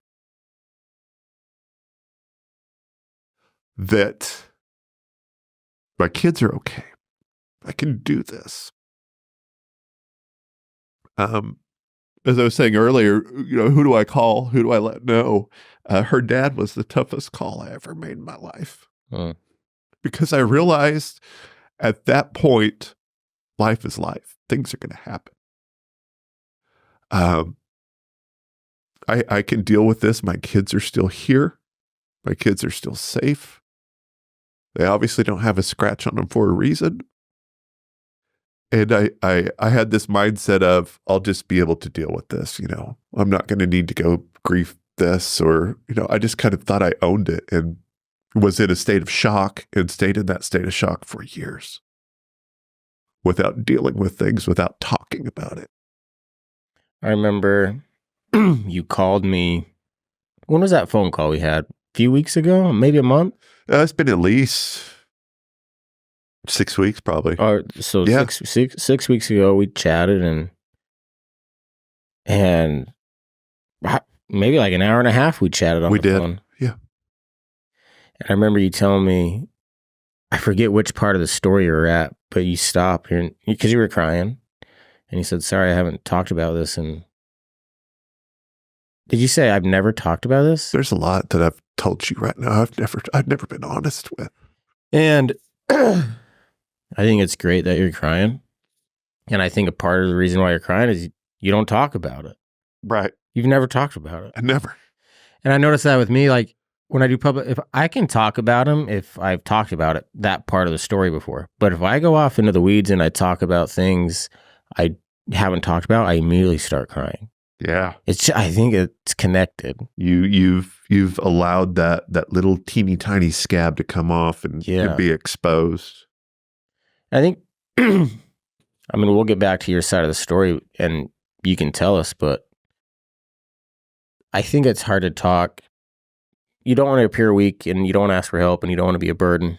Speaker 2: That my kids are okay. I can do this. As I was saying earlier, who do I call? Who do I let know? Her dad was the toughest call I ever made in my life. Because I realized at that point, life is life. Things are going to happen. I can deal with this. My kids are still here. My kids are still safe. They obviously don't have a scratch on them for a reason. And I had this mindset of, I'll just be able to deal with this. I'm not going to need to go grief this, or, I just kind of thought I owned it and was in a state of shock and stayed in that state of shock for years without dealing with things, without talking about it.
Speaker 1: I remember you called me. When was that phone call we had? A few weeks ago? Maybe a month?
Speaker 2: It's been at least 6 weeks, probably.
Speaker 1: So yeah. 6 weeks ago, we chatted and maybe like an hour and a half we chatted on the phone.
Speaker 2: Yeah.
Speaker 1: And I remember you telling me, I forget which part of the story you're at, but you stopped because you were crying. And you said, sorry, I haven't talked about this. And did you say, I've never talked about this?
Speaker 2: There's a lot that I've told you right now I've never been honest with.
Speaker 1: And I think it's great that you're crying. And I think a part of the reason why you're crying is you don't talk about it.
Speaker 2: Right.
Speaker 1: You've never talked about it.
Speaker 2: I never.
Speaker 1: And I noticed that with me, like when I do public, if I can talk about them, if I've talked about it, that part of the story before. But if I go off into the weeds and I talk about things I haven't talked about, I immediately start crying.
Speaker 2: Yeah.
Speaker 1: I think it's connected.
Speaker 2: You've allowed that little teeny tiny scab to come off and be exposed.
Speaker 1: I think, I mean, we'll get back to your side of the story and you can tell us, but I think it's hard to talk. You don't want to appear weak and you don't want to ask for help and you don't want to be a burden.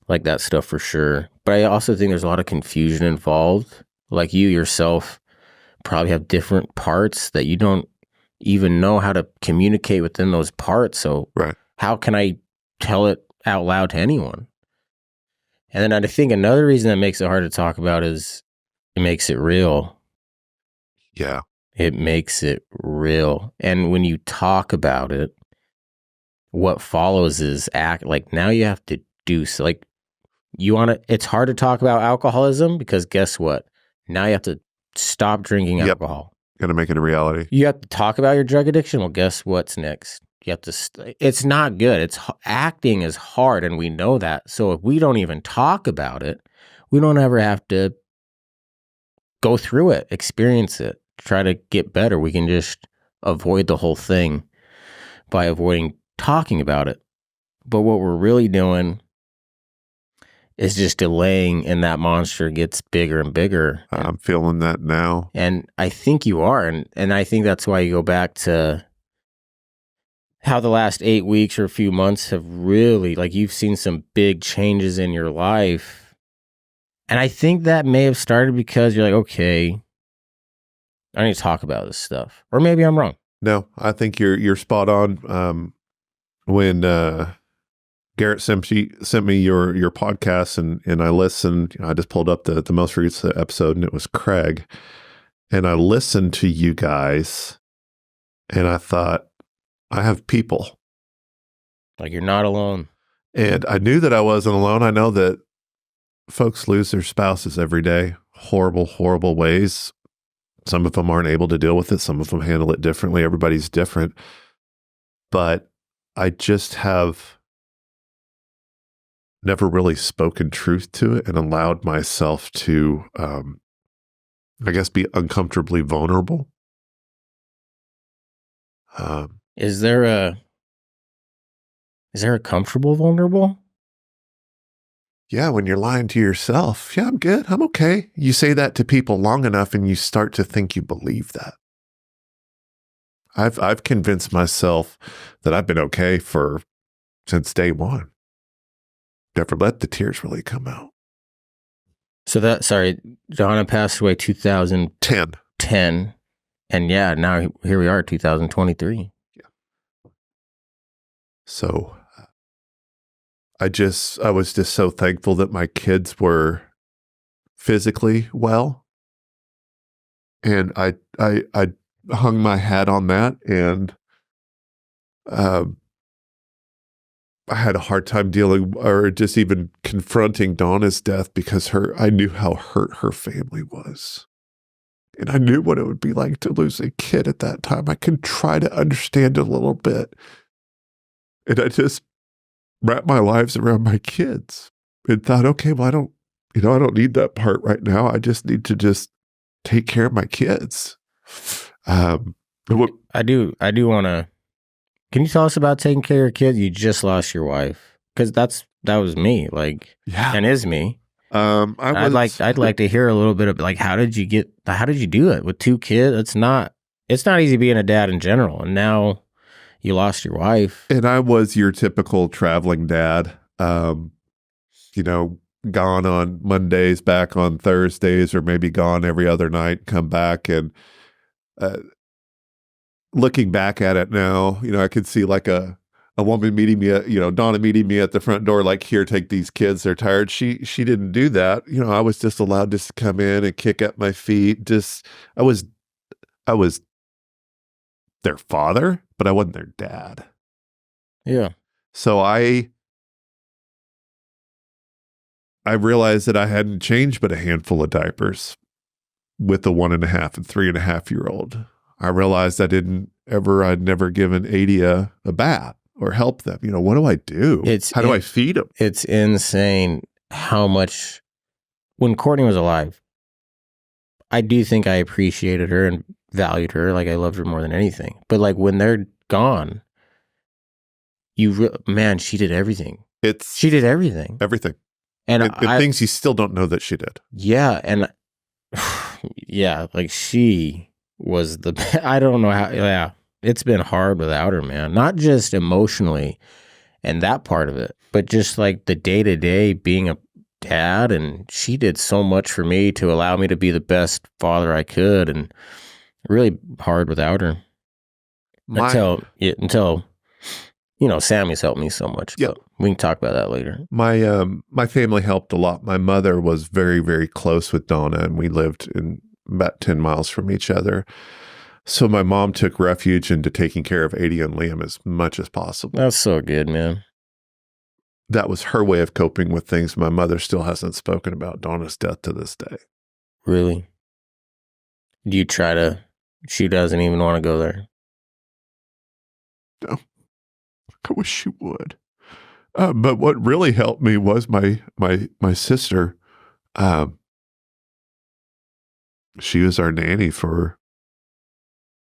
Speaker 1: Like that stuff for sure. But I also think there's a lot of confusion involved. Like you yourself probably have different parts that you don't even know how to communicate within those parts. So how can I tell it out loud to anyone? And then I think another reason that makes it hard to talk about is it makes it real.
Speaker 2: Yeah.
Speaker 1: It makes it real. And when you talk about it, what follows is like now you have to do like it's hard to talk about alcoholism because guess what? Now you have to stop drinking alcohol.
Speaker 2: Got to make it a reality.
Speaker 1: You have to talk about your drug addiction. Well, guess what's next? You have to, it's not good. Acting is hard and we know that. So if we don't even talk about it, we don't ever have to go through it, experience it, try to get better. We can just avoid the whole thing by avoiding talking about it. But what we're really doing is just delaying, and that monster gets bigger and bigger.
Speaker 2: I'm feeling that now.
Speaker 1: And I think you are. And I think that's why you go back to how the last 8 weeks or a few months have really, like you've seen some big changes in your life. And I think that may have started because you're like, okay, I need to talk about this stuff. Or maybe I'm wrong.
Speaker 2: No, I think you're spot on. When Garrett sent me your podcast and I listened. I just pulled up the most recent episode and it was Craig. And I listened to you guys and I thought, I have people.
Speaker 1: Like you're not alone.
Speaker 2: And I knew that I wasn't alone. I know that folks lose their spouses every day. Horrible, horrible ways. Some of them aren't able to deal with it. Some of them handle it differently. Everybody's different. But I just have never really spoken truth to it and allowed myself to, I guess, be uncomfortably vulnerable.
Speaker 1: Is there a comfortable vulnerable?
Speaker 3: Yeah, when you're lying to yourself, yeah, I'm good, I'm okay. You say that to people long enough and you start to think you believe that. I've convinced myself that I've been okay since day one. Never let the tears really come out.
Speaker 1: So sorry, Donna passed away 2010.
Speaker 3: 10.
Speaker 1: And yeah, now here we are, 2023.
Speaker 3: So I was just so thankful that my kids were physically well. And I hung my hat on that. And I had a hard time dealing or just even confronting Donna's death because I knew how hurt her family was. And I knew what it would be like to lose a kid at that time. I could try to understand a little bit. And I just wrapped my lives around my kids and thought, okay, well, I don't need that part right now. I just need to just take care of my kids.
Speaker 1: I do want to. Can you tell us about taking care of your kids? You just lost your wife, because that was me, like,
Speaker 3: yeah,
Speaker 1: and is me. I'd like to hear a little bit of, like, how did you do it with 2 kids? It's not easy being a dad in general, and now you lost your wife.
Speaker 3: And I was your typical traveling dad, gone on Mondays, back on Thursdays, or maybe gone every other night, come back. And looking back at it now, I could see like a woman meeting me at, Donna meeting me at the front door, like, here, take these kids, they're tired. She didn't do that. I was just allowed to come in and kick at my feet. I was their father, but I wasn't their dad.
Speaker 1: Yeah.
Speaker 3: So I realized that I hadn't changed but a handful of diapers with the 1.5 and 3.5-year-old. I realized I'd never given Adia a bath or help them. What do I do? How do I feed them?
Speaker 1: It's insane how much, when Courtney was alive, I do think I appreciated her and valued her. Like, I loved her more than anything. But like, when they're gone, man, she did everything. She did everything.
Speaker 3: Everything.
Speaker 1: And
Speaker 3: things you still don't know that she did.
Speaker 1: Yeah. And yeah, like, she was I don't know how, yeah. It's been hard without her, man. Not just emotionally and that part of it, but just like the day-to-day being a dad. And she did so much for me to allow me to be the best father I could, and really hard without her. Until Sammy's helped me so much.
Speaker 3: Yep.
Speaker 1: But we can talk about that later.
Speaker 3: My family helped a lot. My mother was very, very close with Donna, and we lived in about 10 miles from each other. So my mom took refuge into taking care of Adia and Liam as much as possible.
Speaker 1: That's so good, man.
Speaker 3: That was her way of coping with things. My mother still hasn't spoken about Donna's death to this day.
Speaker 1: Really? Do you try to? She doesn't even want to go there.
Speaker 3: No. I wish she would. But what really helped me was my sister. She was our nanny for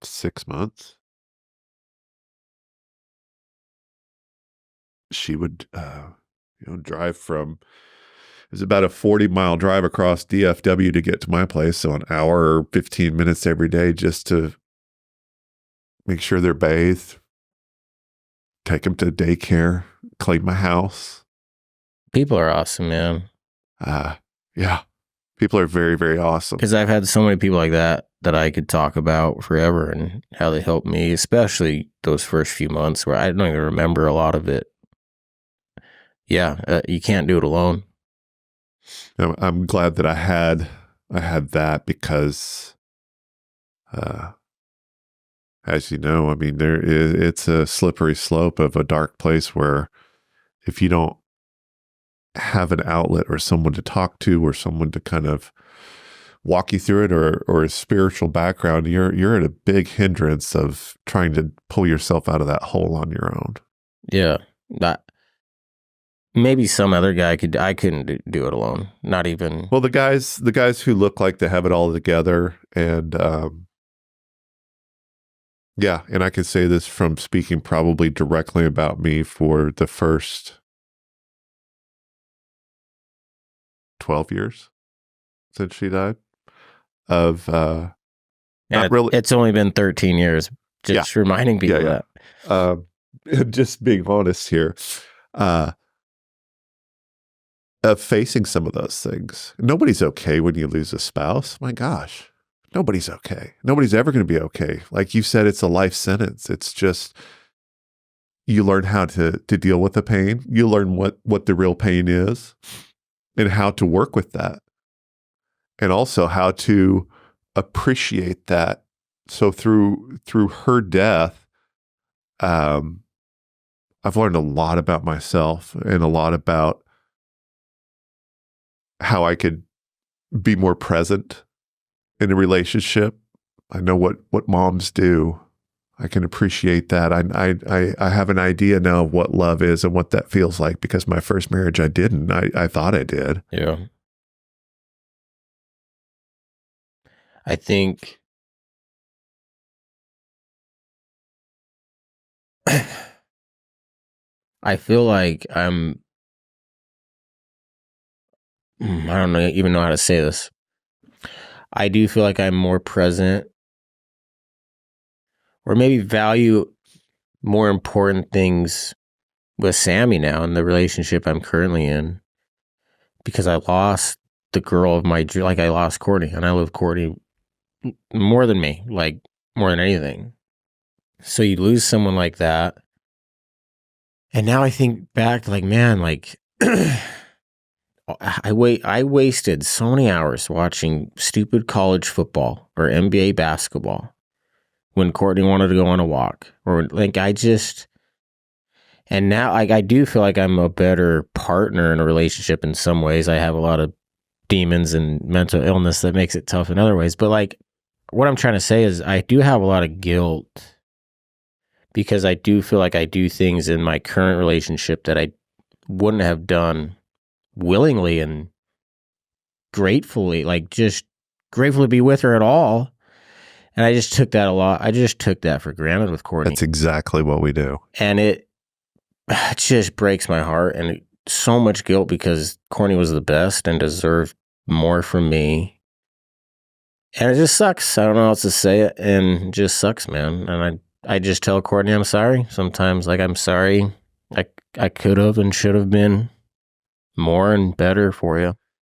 Speaker 3: 6 months. She would, drive from, it was about a 40-mile drive across DFW to get to my place. So an hour or 15 minutes every day just to make sure they're bathed, take them to daycare, clean my house.
Speaker 1: People are awesome, man.
Speaker 3: Yeah. People are very, very awesome.
Speaker 1: Because I've had so many people like that I could talk about forever, and how they helped me, especially those first few months where I don't even remember a lot of it. Yeah, you can't do it alone.
Speaker 3: I'm glad that I had that, because, as you know, I mean, it's a slippery slope of a dark place where if you don't have an outlet or someone to talk to or someone to kind of walk you through it, or a spiritual background, you're at a big hindrance of trying to pull yourself out of that hole on your own.
Speaker 1: Yeah. Maybe some other guy I couldn't do it alone. Not even.
Speaker 3: Well, the guys who look like they have it all together, and yeah, and I can say this from speaking probably directly about me for the first 12 years since she died. Of not really.
Speaker 1: It's only been 13 years. Just reminding people that.
Speaker 3: Just being honest here, of facing some of those things. Nobody's okay when you lose a spouse. My gosh, nobody's okay. Nobody's ever going to be okay. Like you said, it's a life sentence. It's just, you learn how to deal with the pain. You learn what the real pain is and how to work with that. And also how to appreciate that. So through her death, I've learned a lot about myself and a lot about how I could be more present in a relationship. I know what moms do. I can appreciate that. I have an idea now of what love is and what that feels like, because my first marriage I didn't. I thought I did.
Speaker 1: Yeah. I think I feel like I don't even know how to say this. I do feel like I'm more present, or maybe value more important things with Sammy now in the relationship I'm currently in, because I lost the girl of my dream. Like, I lost Courtney, and I love Courtney more than me, like more than anything. So you lose someone like that. And now I think back, like, man, like I wasted so many hours watching stupid college football or NBA basketball when Courtney wanted to go on a walk, or like and now I do feel like I'm a better partner in a relationship in some ways. I have a lot of demons and mental illness that makes it tough in other ways. But like, what I'm trying to say is I do have a lot of guilt, because I do feel like I do things in my current relationship that I wouldn't have done willingly and gratefully, like just grateful to be with her at all. And I just took that a lot. I just took that for granted with Courtney.
Speaker 3: That's exactly what we do.
Speaker 1: And it just breaks my heart, and so much guilt, because Courtney was the best and deserved more from me. And it just sucks. I don't know how else to say it. And it just sucks, man. And I just tell Courtney I'm sorry. Sometimes, like, I'm sorry. I could have and should have been more and better for you.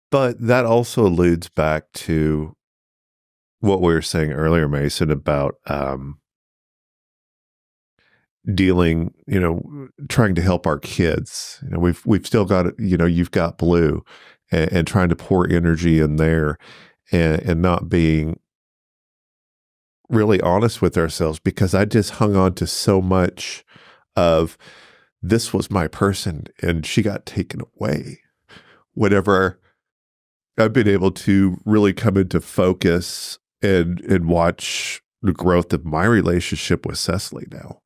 Speaker 3: But that also alludes back to what we were saying earlier, Mason, about dealing, trying to help our kids. We've still got, you've got Blue, and trying to pour energy in there, and not being really honest with ourselves, because I just hung on to so much of, this was my person and she got taken away. Whatever, I've been able to really come into focus and watch the growth of my relationship with Cecily now.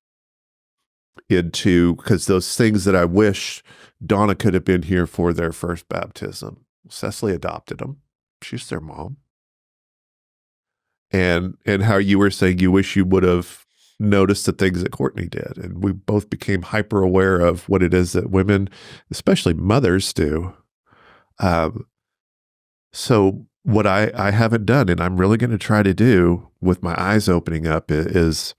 Speaker 3: Because those things that I wish Donna could have been here for their first baptism, Cecily adopted them. She's their mom. And how you were saying you wish you would have noticed the things that Courtney did. And we both became hyper aware of what it is that women, especially mothers, do. So what I haven't done, and I'm really going to try to do with my eyes opening up, is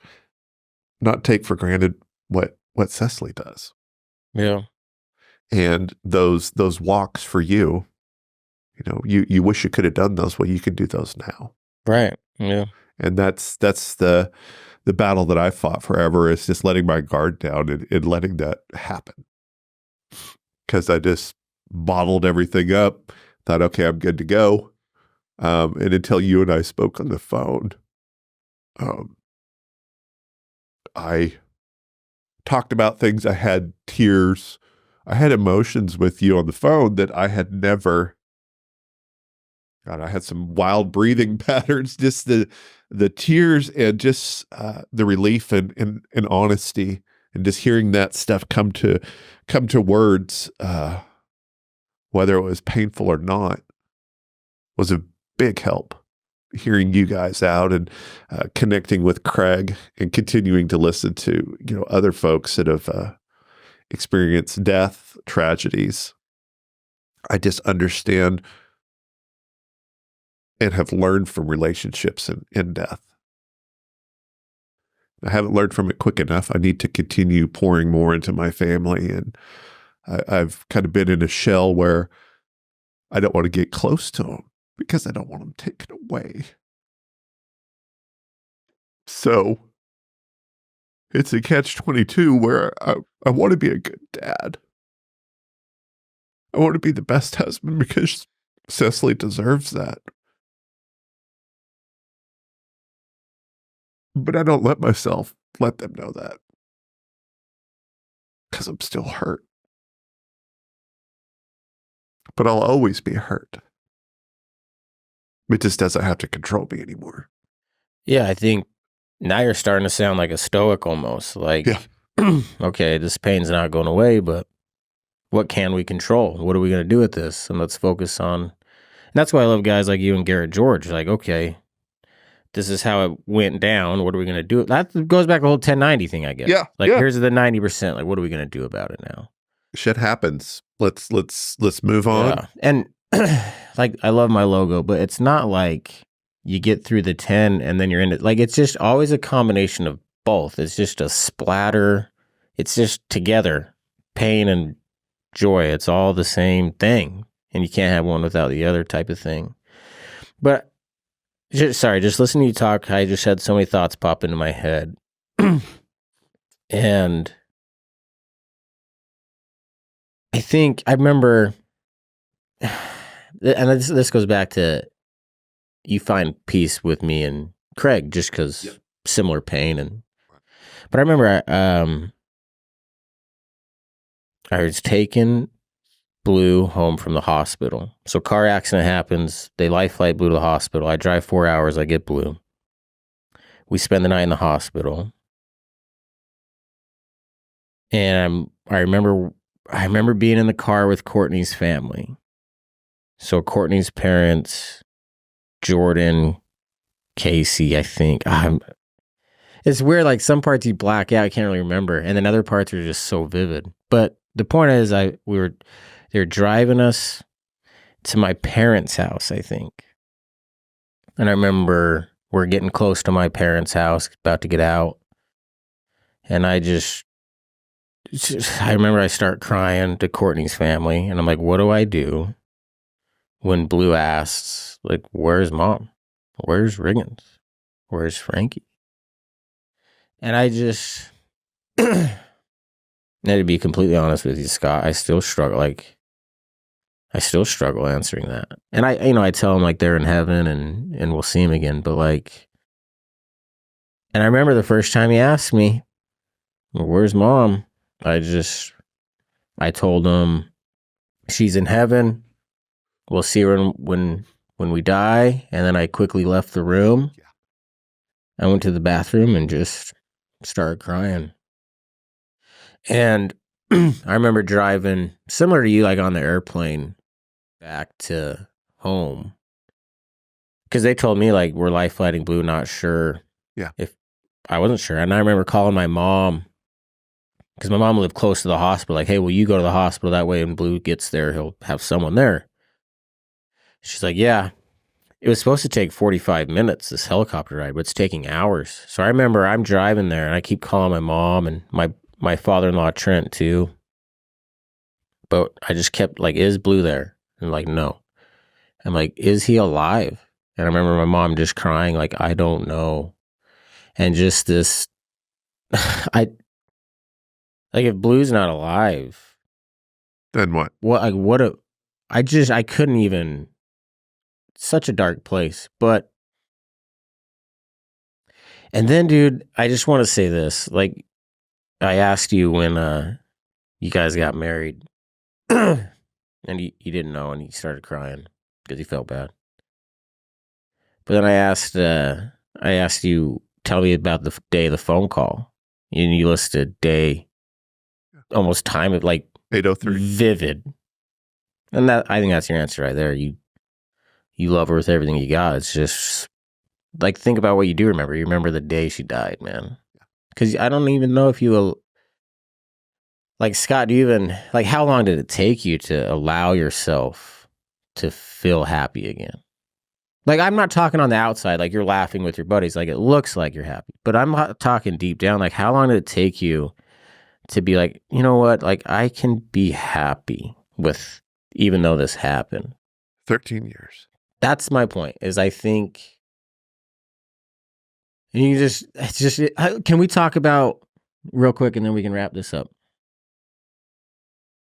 Speaker 3: not take for granted what Cecily does.
Speaker 1: Yeah.
Speaker 3: And those walks for you, you wish you could have done those. Well, you can do those now.
Speaker 1: Right. Yeah.
Speaker 3: And that's the battle that I fought forever, is just letting my guard down and letting that happen. Because I just bottled everything up, thought, okay, I'm good to go. And until you and I spoke on the phone, I talked about things. I had tears. I had emotions with you on the phone that I had never. God, I had some wild breathing patterns, just the tears, and just the relief and honesty, and just hearing that stuff come to words, whether it was painful or not, was a big help. Hearing you guys out, and connecting with Craig, and continuing to listen to other folks that have experienced death, tragedies. I just understand and have learned from relationships and death. I haven't learned from it quick enough. I need to continue pouring more into my family. And I've kind of been in a shell where I don't want to get close to them because I don't want them taken away. So it's a catch-22 where I want to be a good dad. I want to be the best husband because Cecily deserves that. But I don't let them know that. Because I'm still hurt. But I'll always be hurt. It just doesn't have to control me anymore.
Speaker 1: Yeah, I think now you're starting to sound like a stoic almost. Like,
Speaker 3: Yeah.
Speaker 1: Okay, this pain's not going away, but what can we control? What are we going to do with this? And let's focus on. And that's why I love guys like you and Garrett George. Like, okay, this is how it went down. What are we going to do? That goes back to the whole 1090 thing, I guess.
Speaker 3: Yeah.
Speaker 1: Like, here's the 90%. Like, what are we going to do about it now?
Speaker 3: Shit happens. Let's move on.
Speaker 1: Yeah. And like, I love my logo, but it's not like you get through the 10 and then you're in it. Like, it's just always a combination of both. It's just a splatter. It's just together, pain and joy. It's all the same thing. And you can't have one without the other type of thing. But just listening to you talk, I just had so many thoughts pop into my head. And I remember, and this goes back to, you find peace with me and Craig just because similar pain. But I remember I was taking Blue home from the hospital. So car accident happens. They life flight Blue to the hospital. I drive 4 hours. I get Blue. We spend the night in the hospital. And I remember being in the car with Courtney's family. So Courtney's parents, Jordan, Casey, I think. It's weird, like some parts you black out, I can't really remember. And then other parts are just so vivid. But the point is they were driving us to my parents' house, I think. And I remember we're getting close to my parents' house, about to get out. And I remember I start crying to Courtney's family. And I'm like, what do I do when Blue asks, like, where's Mom? Where's Riggins? Where's Frankie? And I just, and to be completely honest with you, Scott, I still struggle answering that. And I tell them like they're in heaven and we'll see him again. But like, and I remember the first time he asked me, well, where's Mom? I told him she's in heaven. We'll see her when we die. And then I quickly left the room.
Speaker 3: Yeah.
Speaker 1: I went to the bathroom and just started crying. And I remember driving, similar to you, like on the airplane back to home. Because they told me, like, we're life flighting Blue, not sure.
Speaker 3: Yeah.
Speaker 1: If I wasn't sure. And I remember calling my mom, because my mom lived close to the hospital, like, hey, will you go to the hospital? That way when Blue gets there, he'll have someone there. She's like, yeah. It was supposed to take 45 minutes, this helicopter ride, but it's taking hours. So I remember I'm driving there, and I keep calling my mom and my father-in-law, Trent, too. But I just kept, like, is Blue there? And, like, no. I'm like, is he alive? And I remember my mom just crying, like, I don't know. And just this, like, if Blue's not alive.
Speaker 3: Then what?
Speaker 1: I couldn't even, such a dark place. But, and then, dude, I just want to say this. Like, I asked you when you guys got married, and he didn't know, and he started crying because he felt bad. But then I asked you, tell me about the day of the phone call. And you listed day, almost time of like
Speaker 3: 8:03.
Speaker 1: Vivid. And that, I think that's your answer right there. You love her with everything you got. It's just like, think about what you do remember. You remember the day she died, man. Because I don't even know if you Like, Scott, do you even, like, how long did it take you to allow yourself to feel happy again? Like, I'm not talking on the outside, like you're laughing with your buddies, like it looks like you're happy. But I'm talking deep down, like, how long did it take you to be like, you know what, like, I can be happy with, even though this happened?
Speaker 3: 13 years.
Speaker 1: That's my point, is I think, and you just, it's just, can we talk about, real quick, and then we can wrap this up?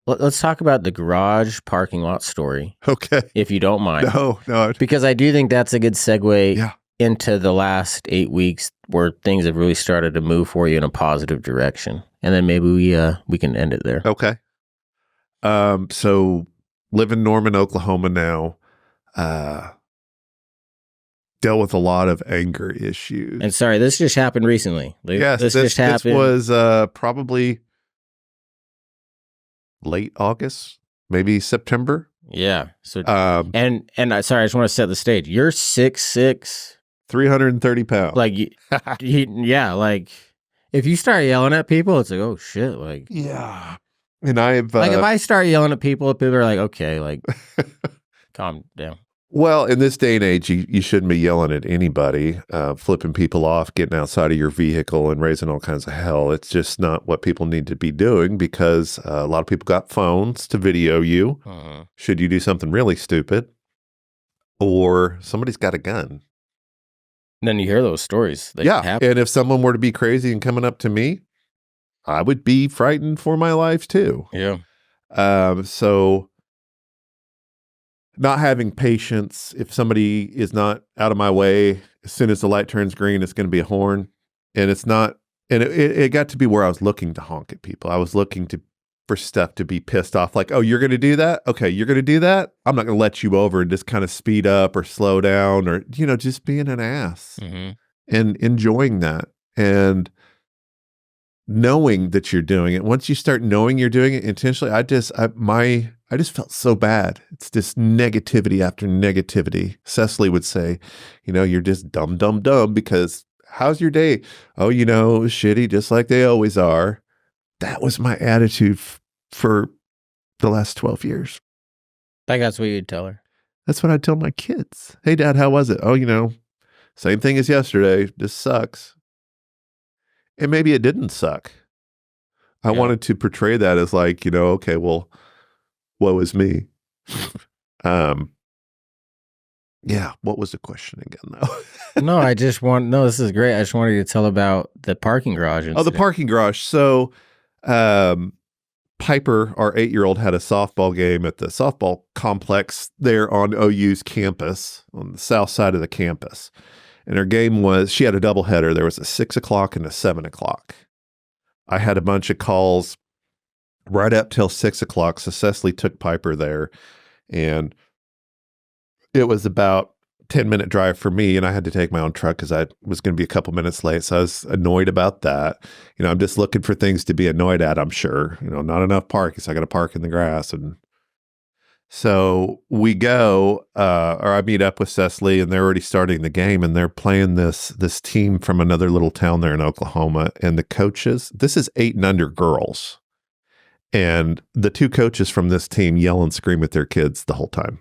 Speaker 1: Let's talk about the garage parking lot story,
Speaker 3: Okay.
Speaker 1: if you don't mind.
Speaker 3: No.
Speaker 1: Because I do think that's a good segue
Speaker 3: Yeah.
Speaker 1: into the last 8 weeks where things have really started to move for you in a positive direction. And then maybe we can end it there.
Speaker 3: Okay. So live in Norman, Oklahoma now. Dealt with a lot of anger issues.
Speaker 1: And sorry, this just happened recently.
Speaker 3: Yes,
Speaker 1: this just happened.
Speaker 3: This was probably late August, maybe September.
Speaker 1: Yeah. So and sorry, I just want to set the stage. You're 6'6",
Speaker 3: 330 pounds.
Speaker 1: like yeah, like if you start yelling at people, it's like, oh shit, like
Speaker 3: yeah. And I've
Speaker 1: like if I start yelling at people are like, okay, like calm down.
Speaker 3: Well, in this day and age, you shouldn't be yelling at anybody, flipping people off, getting outside of your vehicle and raising all kinds of hell. It's just not what people need to be doing because a lot of people got phones to video you. Should you do something really stupid, or somebody's got a gun.
Speaker 1: And then you hear those stories.
Speaker 3: Yeah, and if someone were to be crazy and coming up to me, I would be frightened for my life too.
Speaker 1: Yeah.
Speaker 3: So not having patience, if somebody is not out of my way, as soon as the light turns green, it's going to be a horn. And it's not, and it got to be where I was looking to honk at people. I was looking for stuff to be pissed off. Like, oh, you're going to do that? Okay, you're going to do that? I'm not going to let you over and just kind of speed up or slow down or, just being an ass and enjoying that. And knowing that you're doing it. Once you start knowing you're doing it intentionally, I just felt so bad. It's just negativity after negativity. Cecily would say, you're just dumb because how's your day? Oh, shitty, just like they always are. That was my attitude for the last 12 years.
Speaker 1: Like that's what you'd tell her.
Speaker 3: That's what I'd tell my kids. Hey, Dad, how was it? Oh, same thing as yesterday. This sucks. And maybe it didn't suck. I wanted to portray that as like, okay, well, woe is me. Yeah. What was the question again, though?
Speaker 1: No, this is great. I just wanted you to tell about the parking garage incident.
Speaker 3: Oh, the parking garage. So, Piper, our 8-year-old, had a softball game at the softball complex there on OU's campus, on the south side of the campus. And her game she had a doubleheader. There was a 6 o'clock and a 7 o'clock. I had a bunch of calls right up till 6 o'clock. So Cecily took Piper there, and it was about 10-minute drive for me. And I had to take my own truck because I was going to be a couple minutes late. So I was annoyed about that. I'm just looking for things to be annoyed at, I'm sure. Not enough parking. So I got to park in the grass. And so we go, or I meet up with Cecily, and they're already starting the game, and they're playing this team from another little town there in Oklahoma. And the coaches, this is 8 and under girls, and the 2 coaches from this team yell and scream at their kids the whole time,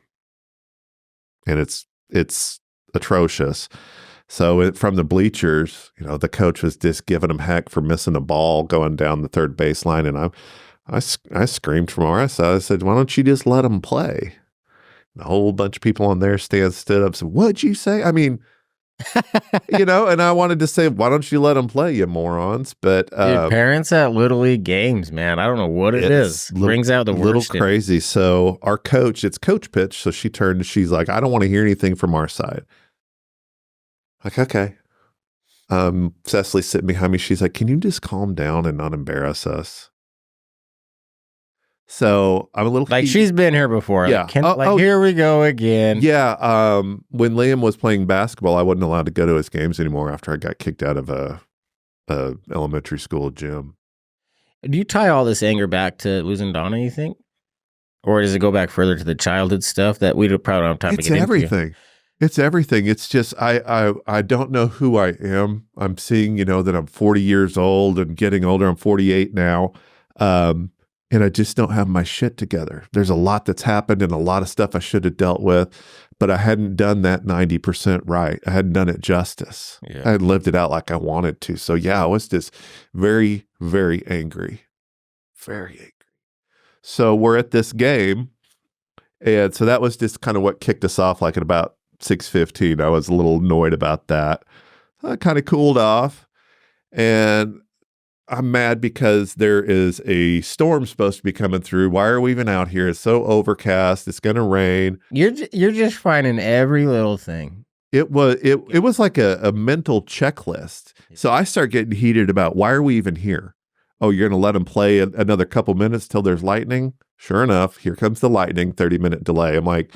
Speaker 3: and it's atrocious. So from the bleachers, the coach was just giving them heck for missing a ball going down the third baseline, and I screamed from our side. I said, why don't you just let them play? And a whole bunch of people on their stand stood up and said, what'd you say? I mean, and I wanted to say, why don't you let them play, you morons? But
Speaker 1: dude, parents at Little League games, man, I don't know what it is. Brings out the worst.
Speaker 3: Little crazy. So our coach, it's coach pitch. So she turned and she's like, I don't want to hear anything from our side. Like, okay. Cecily's sitting behind me. She's like, can you just calm down and not embarrass us? So I'm a little
Speaker 1: like she's been here before.
Speaker 3: Yeah.
Speaker 1: Here we go again.
Speaker 3: Yeah. When Liam was playing basketball, I wasn't allowed to go to his games anymore after I got kicked out of a elementary school gym.
Speaker 1: Do you tie all this anger back to losing Donna, you think? Or does it go back further to the childhood stuff that we probably don't have time to get
Speaker 3: into? It's everything. It's just, I don't know who I am. I'm seeing, that I'm 40 years old and getting older. I'm 48 now. and I just don't have my shit together. There's a lot that's happened and a lot of stuff I should have dealt with, but I hadn't done that 90% right. I hadn't done it justice.
Speaker 1: Yeah.
Speaker 3: I had lived it out like I wanted to. So yeah, I was just very, very angry. Very angry. So we're at this game. And so that was just kind of what kicked us off, like at about 6:15. I was a little annoyed about that. I kind of cooled off. And I'm mad because there is a storm supposed to be coming through. Why are we even out here? It's so overcast. It's going to rain.
Speaker 1: You're just finding every little thing.
Speaker 3: It was like a mental checklist. So I start getting heated about, why are we even here? Oh, you're going to let them play another couple minutes till there's lightning? Sure enough, here comes the lightning, 30-minute delay. I'm like,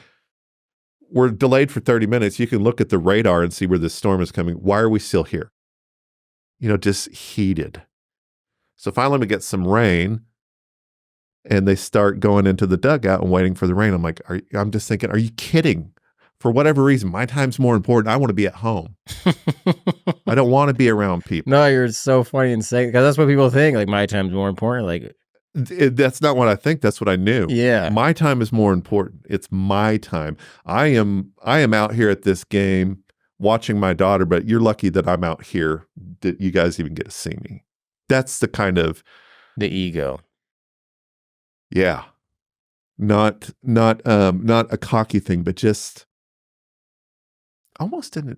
Speaker 3: we're delayed for 30 minutes. You can look at the radar and see where the storm is coming. Why are we still here? Just heated. So finally we get some rain, and they start going into the dugout and waiting for the rain. I'm like, I'm just thinking, are you kidding? For whatever reason, my time's more important. I want to be at home. I don't want to be around people.
Speaker 1: No, you're so funny and saying, because that's what people think. Like, my time's more important. Like,
Speaker 3: that's not what I think. That's what I knew.
Speaker 1: Yeah.
Speaker 3: My time is more important. It's my time. I am out here at this game watching my daughter, but you're lucky that I'm out here, that you guys even get to see me. That's the kind of
Speaker 1: the ego.
Speaker 3: Yeah. Not a cocky thing, but just almost an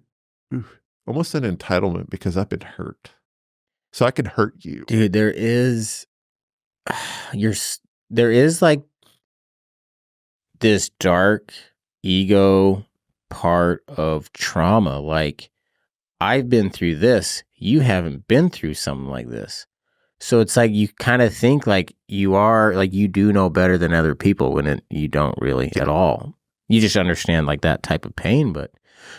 Speaker 3: entitlement, because I've been hurt. So I can hurt you.
Speaker 1: Dude, there is like this dark ego part of trauma. Like, I've been through this. You haven't been through something like this. So it's like you kind of think like you do know better than other people when you don't really at all. You just understand like that type of pain. But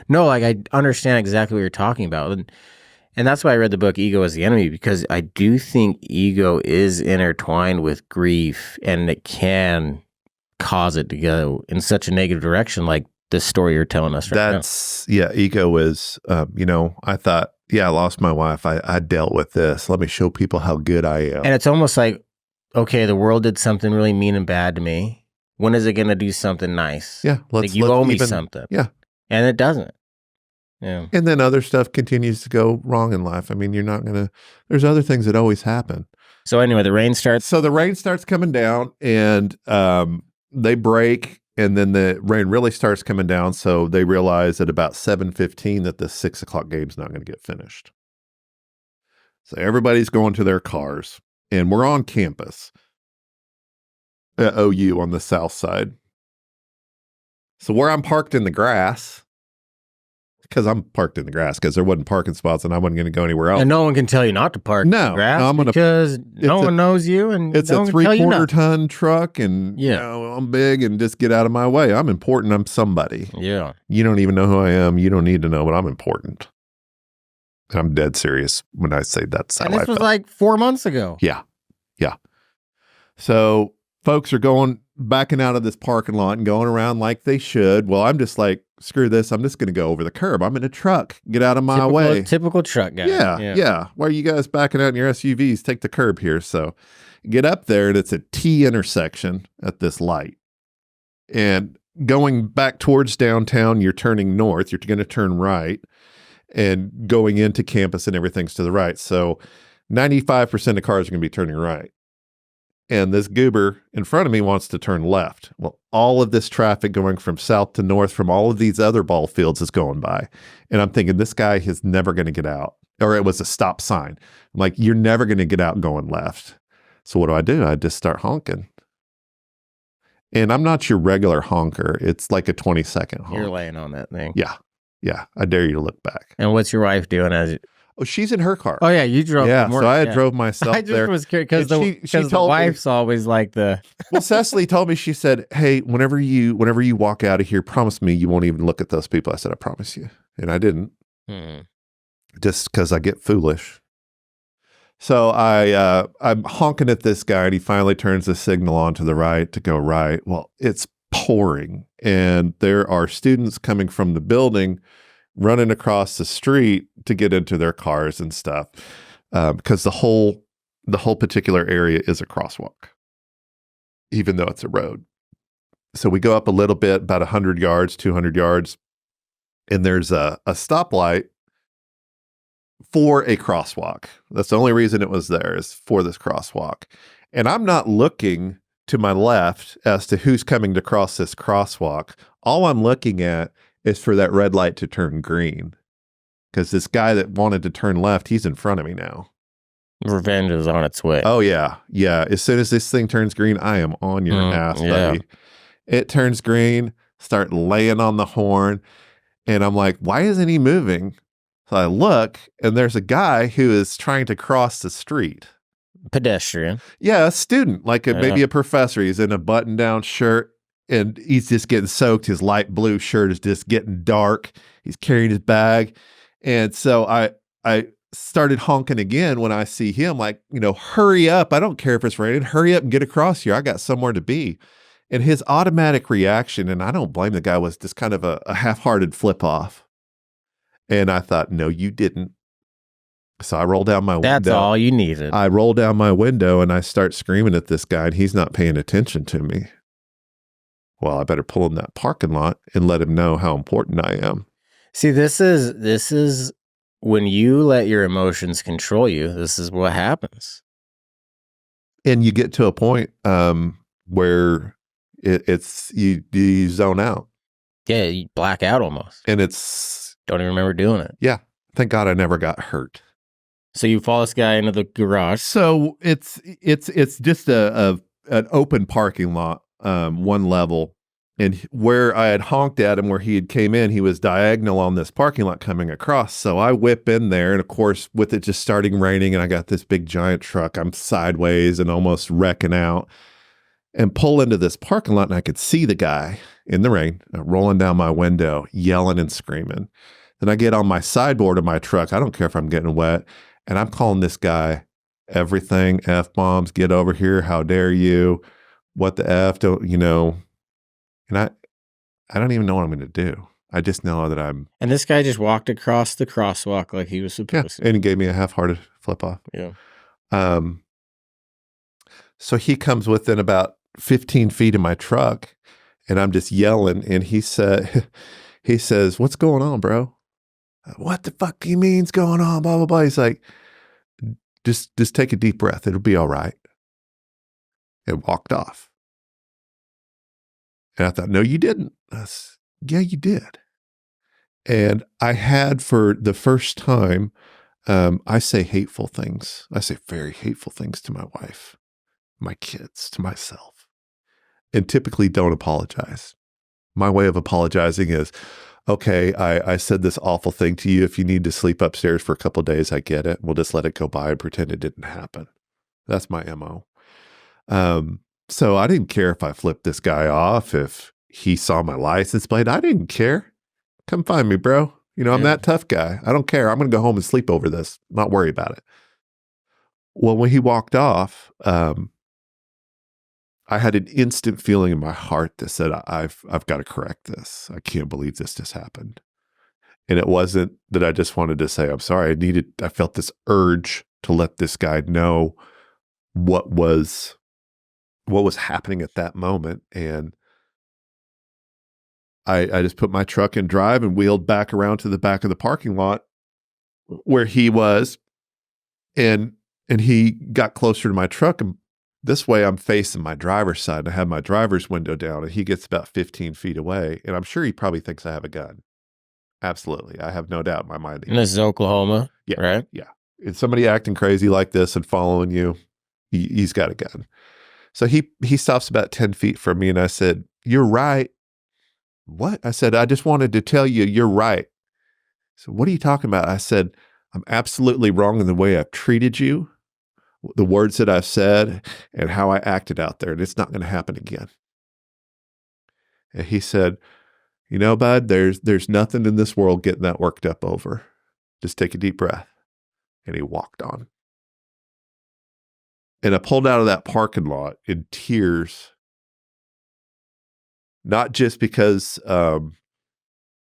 Speaker 1: no, like I understand exactly what you're talking about. And that's why I read the book Ego is the Enemy, because I do think ego is intertwined with grief, and it can cause it to go in such a negative direction, like the story you're telling us right now.
Speaker 3: Ego is, I thought, I lost my wife. I dealt with this. Let me show people how good I am.
Speaker 1: And it's almost like, okay, the world did something really mean and bad to me. When is it going to do something nice?
Speaker 3: Yeah.
Speaker 1: Like you owe me something.
Speaker 3: Yeah.
Speaker 1: And it doesn't. Yeah.
Speaker 3: And then other stuff continues to go wrong in life. I mean, there's other things that always happen.
Speaker 1: So anyway, the rain starts.
Speaker 3: So the rain starts coming down, and they break. And then the rain really starts coming down, so they realize at about 7:15 that the 6 o'clock game's not going to get finished. So everybody's going to their cars, and we're on campus at OU on the south side. So where I'm parked in the grass, because I'm parked in the grass because there wasn't parking spots and I wasn't going to go anywhere else.
Speaker 1: And no one can tell you not to park in the grass because no one knows you, and
Speaker 3: it's
Speaker 1: no
Speaker 3: a 3/4 ton truck, and I'm big, and just get out of my way. I'm important. I'm somebody.
Speaker 1: Yeah.
Speaker 3: You don't even know who I am. You don't need to know, but I'm important. I'm dead serious when I say that's how I felt.
Speaker 1: And this was like 4 months ago.
Speaker 3: Yeah. Yeah. So folks are backing out of this parking lot and going around like they should. Well, I'm just like, screw this. I'm just going to go over the curb. I'm in a truck. Get out of my way.
Speaker 1: Typical truck guy.
Speaker 3: Yeah. Why are you guys backing out in your SUVs? Take the curb here. So get up there, and it's a T intersection at this light. And going back towards downtown, you're turning north. You're going to turn right, and going into campus and everything's to the right. So 95% of cars are going to be turning right. And this goober in front of me wants to turn left. Well, all of this traffic going from south to north from all of these other ball fields is going by. And I'm thinking, this guy is never going to get out. Or it was a stop sign. I'm like, you're never going to get out going left. So what do? I just start honking. And I'm not your regular honker. It's like a 20-second honk.
Speaker 1: You're laying on that thing.
Speaker 3: Yeah. Yeah. I dare you to look back.
Speaker 1: And what's your wife doing as
Speaker 3: Oh, she's in her car.
Speaker 1: Oh, yeah, you drove.
Speaker 3: Yeah, so I drove myself
Speaker 1: I just
Speaker 3: there.
Speaker 1: was curious because the wife's always like the.
Speaker 3: Well, Cecily told me, she said, hey, whenever you walk out of here, promise me you won't even look at those people. I said, I promise you. And I didn't. Just because I get foolish. So I'm honking at this guy, and he finally turns the signal on to the right to go right. Well, it's pouring, and there are students coming from the building running across the street to get into their cars and stuff, because the whole particular area is a crosswalk. even though it's a road. So we go up a little bit, about 100 yards, 200 yards, and there's a stoplight for a crosswalk. That's the only reason it was there, is for this crosswalk. And I'm not looking to my left as to who's coming to cross this crosswalk. All I'm looking at is for that red light to turn green. Because this guy that wanted to turn left, he's in front of me now.
Speaker 1: Revenge is on its way.
Speaker 3: Oh, yeah. Yeah. As soon as this thing turns green, I am on your ass, buddy. It turns green, start laying on the horn. And I'm like, why isn't he moving? So I look, and there's a guy who is trying to cross the street.
Speaker 1: Pedestrian.
Speaker 3: Yeah, a student, like maybe a professor. He's in a button-down shirt, and he's just getting soaked. His light blue shirt is just getting dark. He's carrying his bag. And so I started honking again when I see him, like, hurry up. I don't care if it's raining. Hurry up and get across here. I got somewhere to be. And his automatic reaction, and I don't blame the guy, was just kind of a half-hearted flip off. And I thought, no, you didn't. So I roll down my window.
Speaker 1: That's all you needed.
Speaker 3: I roll down my window and I start screaming at this guy, and he's not paying attention to me. Well, I better pull in that parking lot and let him know how important I am.
Speaker 1: See, this is when you let your emotions control you. This is what happens.
Speaker 3: And you get to a point where it's you zone out.
Speaker 1: Yeah, you black out almost.
Speaker 3: And it's...
Speaker 1: Don't even remember doing it.
Speaker 3: Yeah. Thank God I never got hurt.
Speaker 1: So you follow this guy into the garage.
Speaker 3: So it's just an open parking lot, one level. And where I had honked at him, where he had came in, he was diagonal on this parking lot coming across. So I whip in there, and of course, with it just starting raining, and I got this big giant truck, I'm sideways and almost wrecking out, and pull into this parking lot, and I could see the guy in the rain rolling down my window, yelling and screaming. Then I get on my sideboard of my truck. I don't care if I'm getting wet, and I'm calling this guy everything, F-bombs, get over here, how dare you, what the F, don't, and I don't even know what I'm going to do. I just know that I'm...
Speaker 1: And this guy just walked across the crosswalk like he was supposed to.
Speaker 3: And he gave me a half-hearted flip-off.
Speaker 1: Yeah.
Speaker 3: So he comes within about 15 feet of my truck, and I'm just yelling, and he says, what's going on, bro? What the fuck you mean's going on? Blah, blah, blah. He's like, just take a deep breath. It'll be all right. And walked off. And I thought, no, you didn't. Yeah, you did. And I had, for the first time, I say hateful things. I say very hateful things to my wife, my kids, to myself, and typically don't apologize. My way of apologizing is, okay, I said this awful thing to you. If you need to sleep upstairs for a couple of days, I get it. We'll just let it go by and pretend it didn't happen. That's my MO. So I didn't care if I flipped this guy off, if he saw my license plate. I didn't care. Come find me, bro. I'm that tough guy. I don't care. I'm going to go home and sleep over this. Not worry about it. Well, when he walked off, I had an instant feeling in my heart that said, I've got to correct this. I can't believe this just happened. And it wasn't that I just wanted to say, I'm sorry. I felt this urge to let this guy know what was happening at that moment. And I just put my truck in drive and wheeled back around to the back of the parking lot where he was. And he got closer to my truck, and this way I'm facing my driver's side, and I have my driver's window down, and he gets about 15 feet away. And I'm sure he probably thinks I have a gun. Absolutely. I have no doubt in my mind.
Speaker 1: And this is Oklahoma,
Speaker 3: yeah,
Speaker 1: right?
Speaker 3: Yeah. It's somebody acting crazy like this and following you. He's got a gun. So he stops about 10 feet from me, and I said, "You're right." "What?" I said, "I just wanted to tell you you're right." So what are you talking about? I said, "I'm absolutely wrong in the way I've treated you, the words that I've said, and how I acted out there, and it's not going to happen again." And he said, "Bud, there's nothing in this world getting that worked up over. Just take a deep breath." And he walked on. And I pulled out of that parking lot in tears, not just because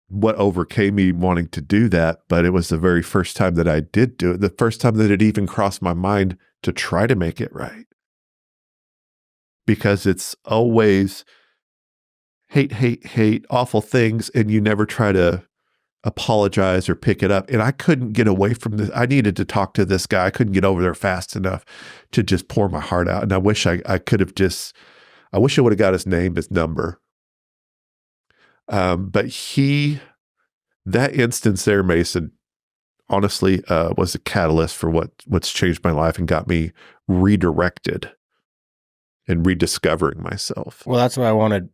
Speaker 3: what overcame me wanting to do that, but it was the very first time that I did do it, the first time that it even crossed my mind to try to make it right. because it's always hate, hate, hate, awful things, and you never try to apologize or pick it up. And I couldn't get away from this. I needed to talk to this guy. I couldn't get over there fast enough to just pour my heart out. And I wish I could have I wish I would have got his name, his number. But that instance there, Mason, honestly, was a catalyst for what's changed my life and got me redirected and rediscovering myself.
Speaker 1: Well, that's why I wanted.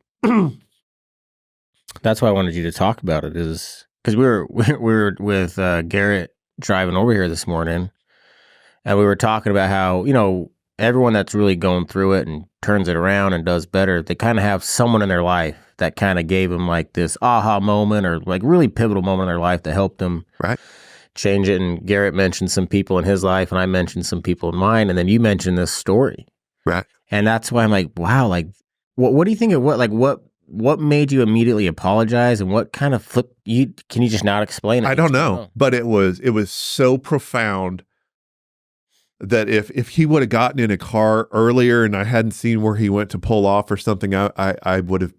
Speaker 1: That's why I wanted you to talk about it, is because we were with Garrett driving over here this morning, and we were talking about how, everyone that's really going through it and turns it around and does better, they kind of have someone in their life that kind of gave them like this aha moment or like really pivotal moment in their life that helped them change it. And Garrett mentioned some people in his life, and I mentioned some people in mine, and then you mentioned this story,
Speaker 3: right?
Speaker 1: And that's why I'm like, wow, like what do you think of what made you immediately apologize, and what kind of flipped you? Can you just not explain it?
Speaker 3: I don't know, but it was so profound that if he would have gotten in a car earlier and I hadn't seen where he went to pull off or something, I would have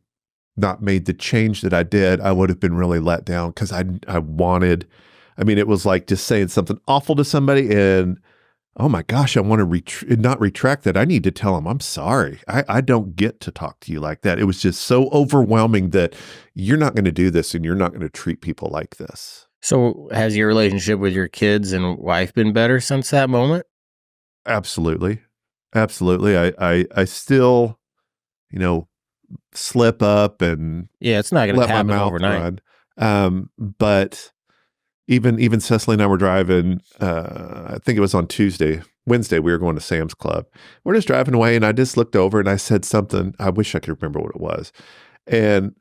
Speaker 3: not made the change that I did. I would have been really let down because I wanted. I mean, it was like just saying something awful to somebody, and oh my gosh, I want to not retract that. I need to tell him, I'm sorry. I don't get to talk to you like that. It was just so overwhelming that you're not going to do this and you're not going to treat people like this.
Speaker 1: So has your relationship with your kids and wife been better since that moment?
Speaker 3: Absolutely. Absolutely. I still, slip up and
Speaker 1: it's not going to happen overnight.
Speaker 3: But even Cecily and I were driving, I think it was on Wednesday, we were going to Sam's Club. We're just driving away, and I just looked over and I said something. I wish I could remember what it was. And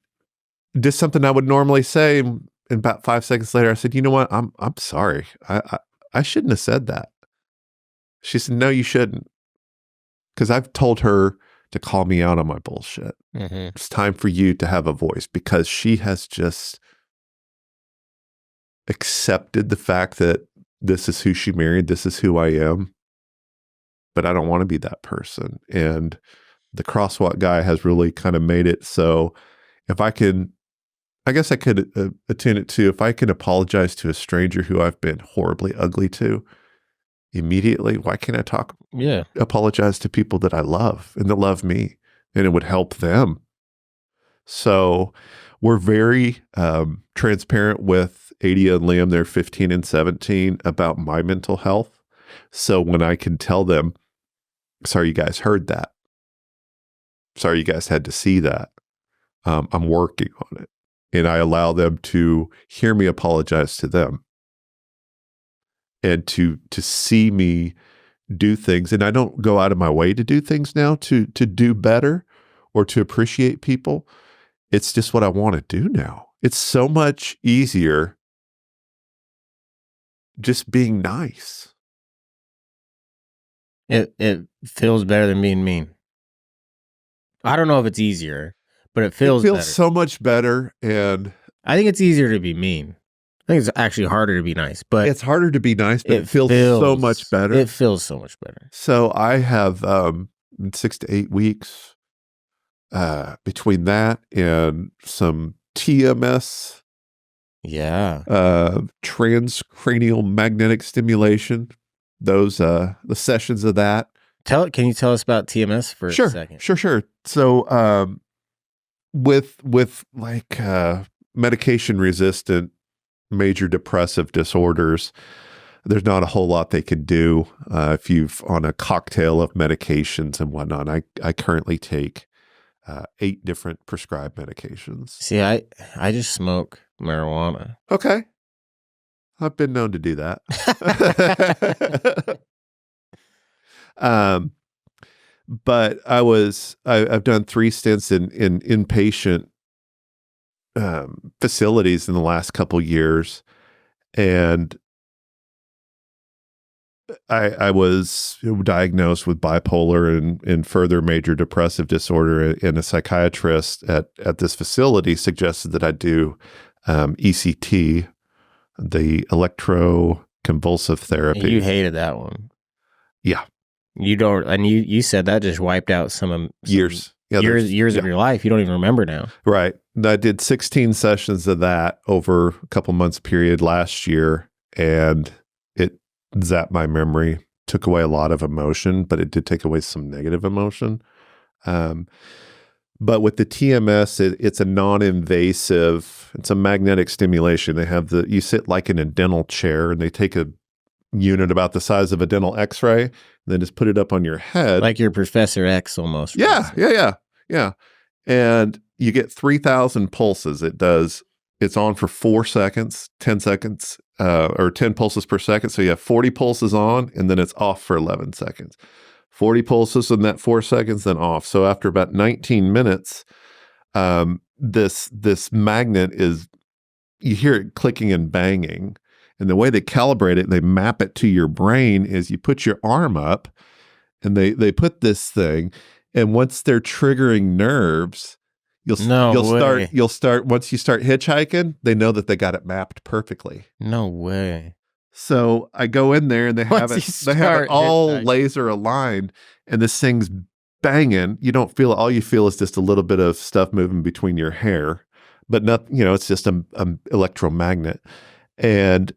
Speaker 3: just something I would normally say. And about 5 seconds later, I said, you know what? I'm sorry. I shouldn't have said that. She said, no, you shouldn't. Because I've told her to call me out on my bullshit.
Speaker 1: Mm-hmm.
Speaker 3: It's time for you to have a voice, because she has just accepted the fact that this is who she married. This is who I am. But I don't want to be that person. And the crosswalk guy has really kind of made it so if I can, I guess I could attune it to, if I can apologize to a stranger who I've been horribly ugly to immediately, why can't I apologize to people that I love and that love me, and it would help them. So we're very transparent with Adia and Liam. They're 15 and 17 about my mental health. So when I can tell them, sorry, you guys heard that. Sorry, you guys had to see that. I'm working on it. And I allow them to hear me apologize to them. And to see me do things. And I don't go out of my way to do things now to do better or to appreciate people. It's just what I want to do now. It's so much easier just being nice.
Speaker 1: It feels better than being mean. I don't know if it's easier, but it feels better.
Speaker 3: So much better. And
Speaker 1: I think it's easier to be mean. I think it's actually harder to be nice, but
Speaker 3: it's harder to be nice, but it feels so much better.
Speaker 1: It feels so much better.
Speaker 3: So I have 6 to 8 weeks between that and some TMS.
Speaker 1: Yeah.
Speaker 3: Transcranial magnetic stimulation. Those the sessions of that.
Speaker 1: Can you tell us about TMS for a second?
Speaker 3: Sure. So with like medication resistant major depressive disorders, there's not a whole lot they can do if you've on a cocktail of medications and whatnot. I currently take 8 different prescribed medications.
Speaker 1: See, I just smoke marijuana.
Speaker 3: Okay. I've been known to do that. But I've done 3 stints in inpatient facilities in the last couple years, and I was diagnosed with bipolar and further major depressive disorder, and a psychiatrist at this facility suggested that I do ECT, the electroconvulsive therapy.
Speaker 1: You hated that one.
Speaker 3: Yeah.
Speaker 1: You don't, and you said that just wiped out some
Speaker 2: Years. Yeah,
Speaker 1: years of your life. You don't even remember now.
Speaker 2: Right. I did 16 sessions of that over a couple months period last year, and it zapped my memory, took away a lot of emotion, but it did take away some negative emotion. But with the TMS, it's a non-invasive, it's a magnetic stimulation. They have you sit like in a dental chair, and they take a unit about the size of a dental x-ray, and then just put it up on your head.
Speaker 1: Like your Professor X almost.
Speaker 2: Yeah. And you get 3,000 pulses. It's on for 4 seconds, 10 seconds, or 10 pulses per second. So you have 40 pulses on, and then it's off for 11 seconds. 40 pulses in that 4 seconds, then off. So after about 19 minutes, this magnet you hear it clicking and banging. And the way they calibrate it, they map it to your brain, is you put your arm up, and they put this thing, and once they're triggering nerves, you'll start once you start hitchhiking, they know that they got it mapped perfectly.
Speaker 1: No way.
Speaker 2: So I go in there, and they have it all laser aligned, and this thing's banging. You don't feel it. All you feel is just a little bit of stuff moving between your hair, but nothing, it's just an electromagnet. And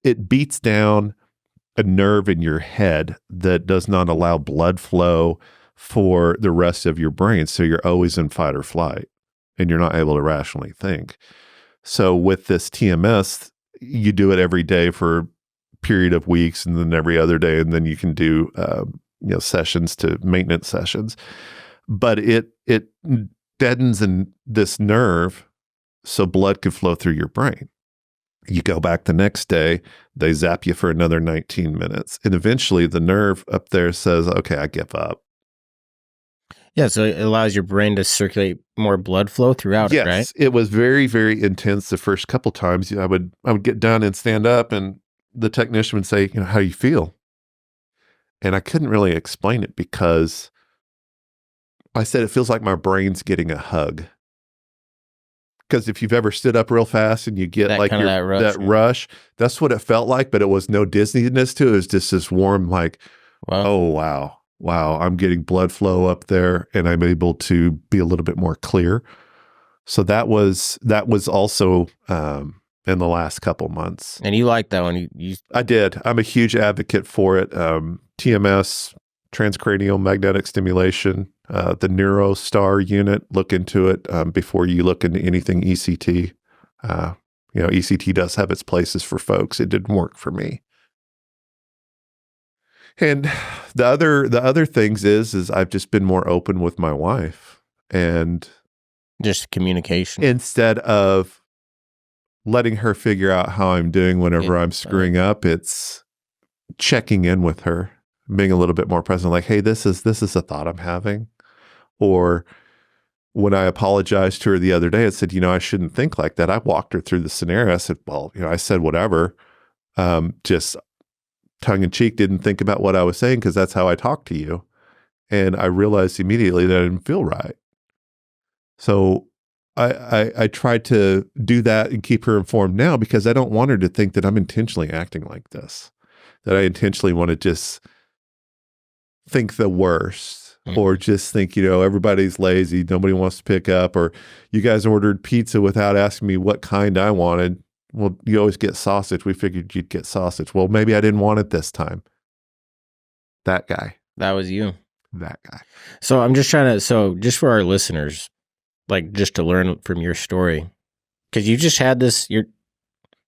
Speaker 2: it beats down a nerve in your head that does not allow blood flow for the rest of your brain. So you're always in fight or flight, and you're not able to rationally think. So with this TMS, you do it every day for a period of weeks, and then every other day, and then you can do sessions to maintenance sessions. But it deadens this nerve so blood can flow through your brain. You go back the next day, they zap you for another 19 minutes. And eventually the nerve up there says, okay, I give up.
Speaker 1: Yeah, so it allows your brain to circulate more blood flow throughout it, right?
Speaker 2: Yes, it was very, very intense the first couple times. I would get done and stand up, and the technician would say, how do you feel? And I couldn't really explain it, because I said, it feels like my brain's getting a hug. Because if you've ever stood up real fast and you get that rush, that's what it felt like, but it was no dizziness to it. It was just this warm, like, wow. Oh, wow, I'm getting blood flow up there, and I'm able to be a little bit more clear. So that was also in the last couple months.
Speaker 1: And you liked that one?
Speaker 2: I did. I'm a huge advocate for it. TMS, transcranial magnetic stimulation, the NeuroStar unit. Look into it before you look into anything ECT. ECT does have its places for folks. It didn't work for me. And the other things is I've just been more open with my wife, and
Speaker 1: just communication,
Speaker 2: instead of letting her figure out how I'm doing whenever I'm screwing up. It's checking in with her, being a little bit more present, like, hey, this is a thought I'm having. Or when I apologized to her the other day, I said, I shouldn't think like that. I walked her through the scenario. I said, well, I said whatever, just tongue in cheek, didn't think about what I was saying, because that's how I talk to you. And I realized immediately that I didn't feel right. So I tried to do that and keep her informed now, because I don't want her to think that I'm intentionally acting like this, that I intentionally want to just think the worst, or just think, everybody's lazy, nobody wants to pick up, or you guys ordered pizza without asking me what kind I wanted. Well, you always get sausage. We figured you'd get sausage. Well, maybe I didn't want it this time. That guy.
Speaker 1: That was you.
Speaker 2: That guy.
Speaker 1: So I'm just just for our listeners, like, just to learn from your story, because you just had this, I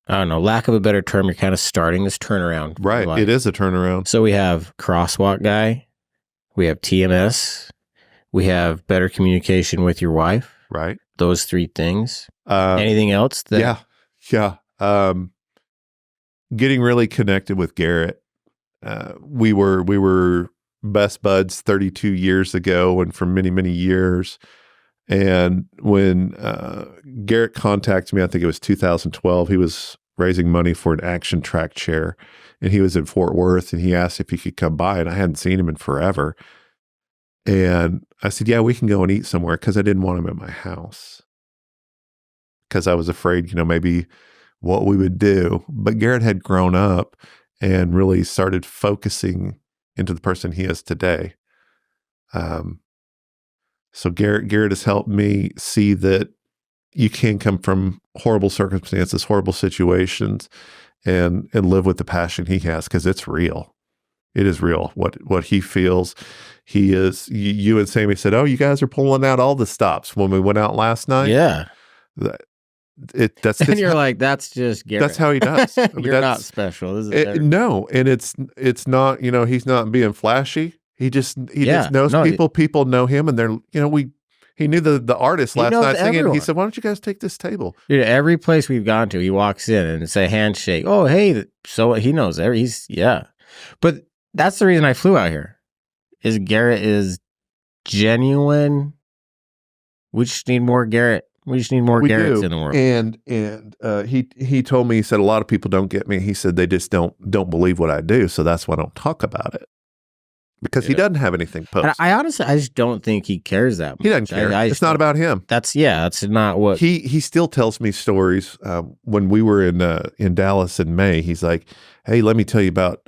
Speaker 1: don't know, lack of a better term, you're kind of starting this turnaround.
Speaker 2: Right. It is a turnaround.
Speaker 1: So we have crosswalk guy, we have TMS, we have better communication with your wife.
Speaker 2: Right.
Speaker 1: Those three things. Anything else?
Speaker 2: Yeah. Getting really connected with Garrett. We were best buds 32 years ago, and for many, many years. And when Garrett contacted me, I think it was 2012, he was raising money for an action track chair, and he was in Fort Worth, and he asked if he could come by, and I hadn't seen him in forever. And I said, yeah, we can go and eat somewhere, because I didn't want him at my house, because I was afraid, maybe what we would do. But Garrett had grown up and really started focusing
Speaker 3: into the person he is today. So Garrett has helped me see that you can come from horrible circumstances, horrible situations, and live with the passion he has, because it's real. It is real. What he feels. He is. You and Sammy said, "Oh, you guys are pulling out all the stops when we went out last night."
Speaker 1: Yeah.
Speaker 3: That's
Speaker 1: And you're like, that's just Garrett.
Speaker 3: That's how he does. I mean,
Speaker 1: You're not special. This is
Speaker 3: no, and it's not. He's not being flashy. He just knows people. People know him, and they're he knew the artist last night singing.
Speaker 1: Everyone.
Speaker 3: He said, "Why don't you guys take this table?"
Speaker 1: Dude, every place we've gone to, he walks in and it's a handshake. Oh, hey, so he knows But that's the reason I flew out here. Is Garrett is genuine. We just need more Garrett. We just need more Garretts in the world.
Speaker 3: And he told me, he said, a lot of people don't get me. He said they just don't believe what I do, so that's why I don't talk about it. Because he doesn't have anything posted.
Speaker 1: I honestly, I just don't think he cares that much.
Speaker 3: He doesn't care. It's not about him.
Speaker 1: That's not what
Speaker 3: he still tells me stories. When we were in Dallas in May, he's like, "Hey, let me tell you about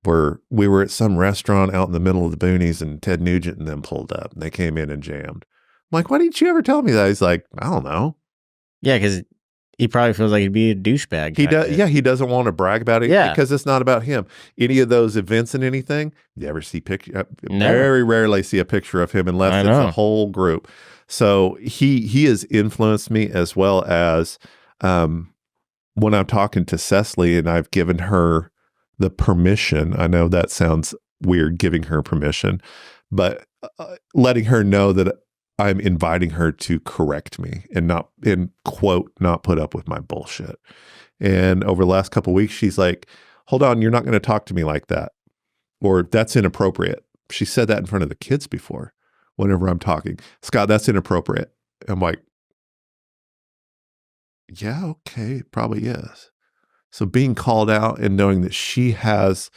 Speaker 3: where we were at some restaurant out in the middle of the boonies, and Ted Nugent and them pulled up, and they came in and jammed." I'm like, "Why didn't you ever tell me that?" He's like, "I don't know."
Speaker 1: Yeah, because he probably feels like he'd be a douchebag.
Speaker 3: He does. Yeah, he doesn't want to brag about it because it's not about him. Any of those events and anything, you ever see picture? Very rarely see a picture of him unless it's a whole group. So he has influenced me, as well as when I'm talking to Cecily and I've given her the permission. I know that sounds weird, giving her permission, but letting her know that I'm inviting her to correct me and not put up with my bullshit. And over the last couple of weeks, she's like, "Hold on, you're not going to talk to me like that," or "That's inappropriate." She said that in front of the kids before. Whenever I'm talking, "Scott, that's inappropriate." I'm like, "Yeah, okay, it probably is." So being called out and knowing that she has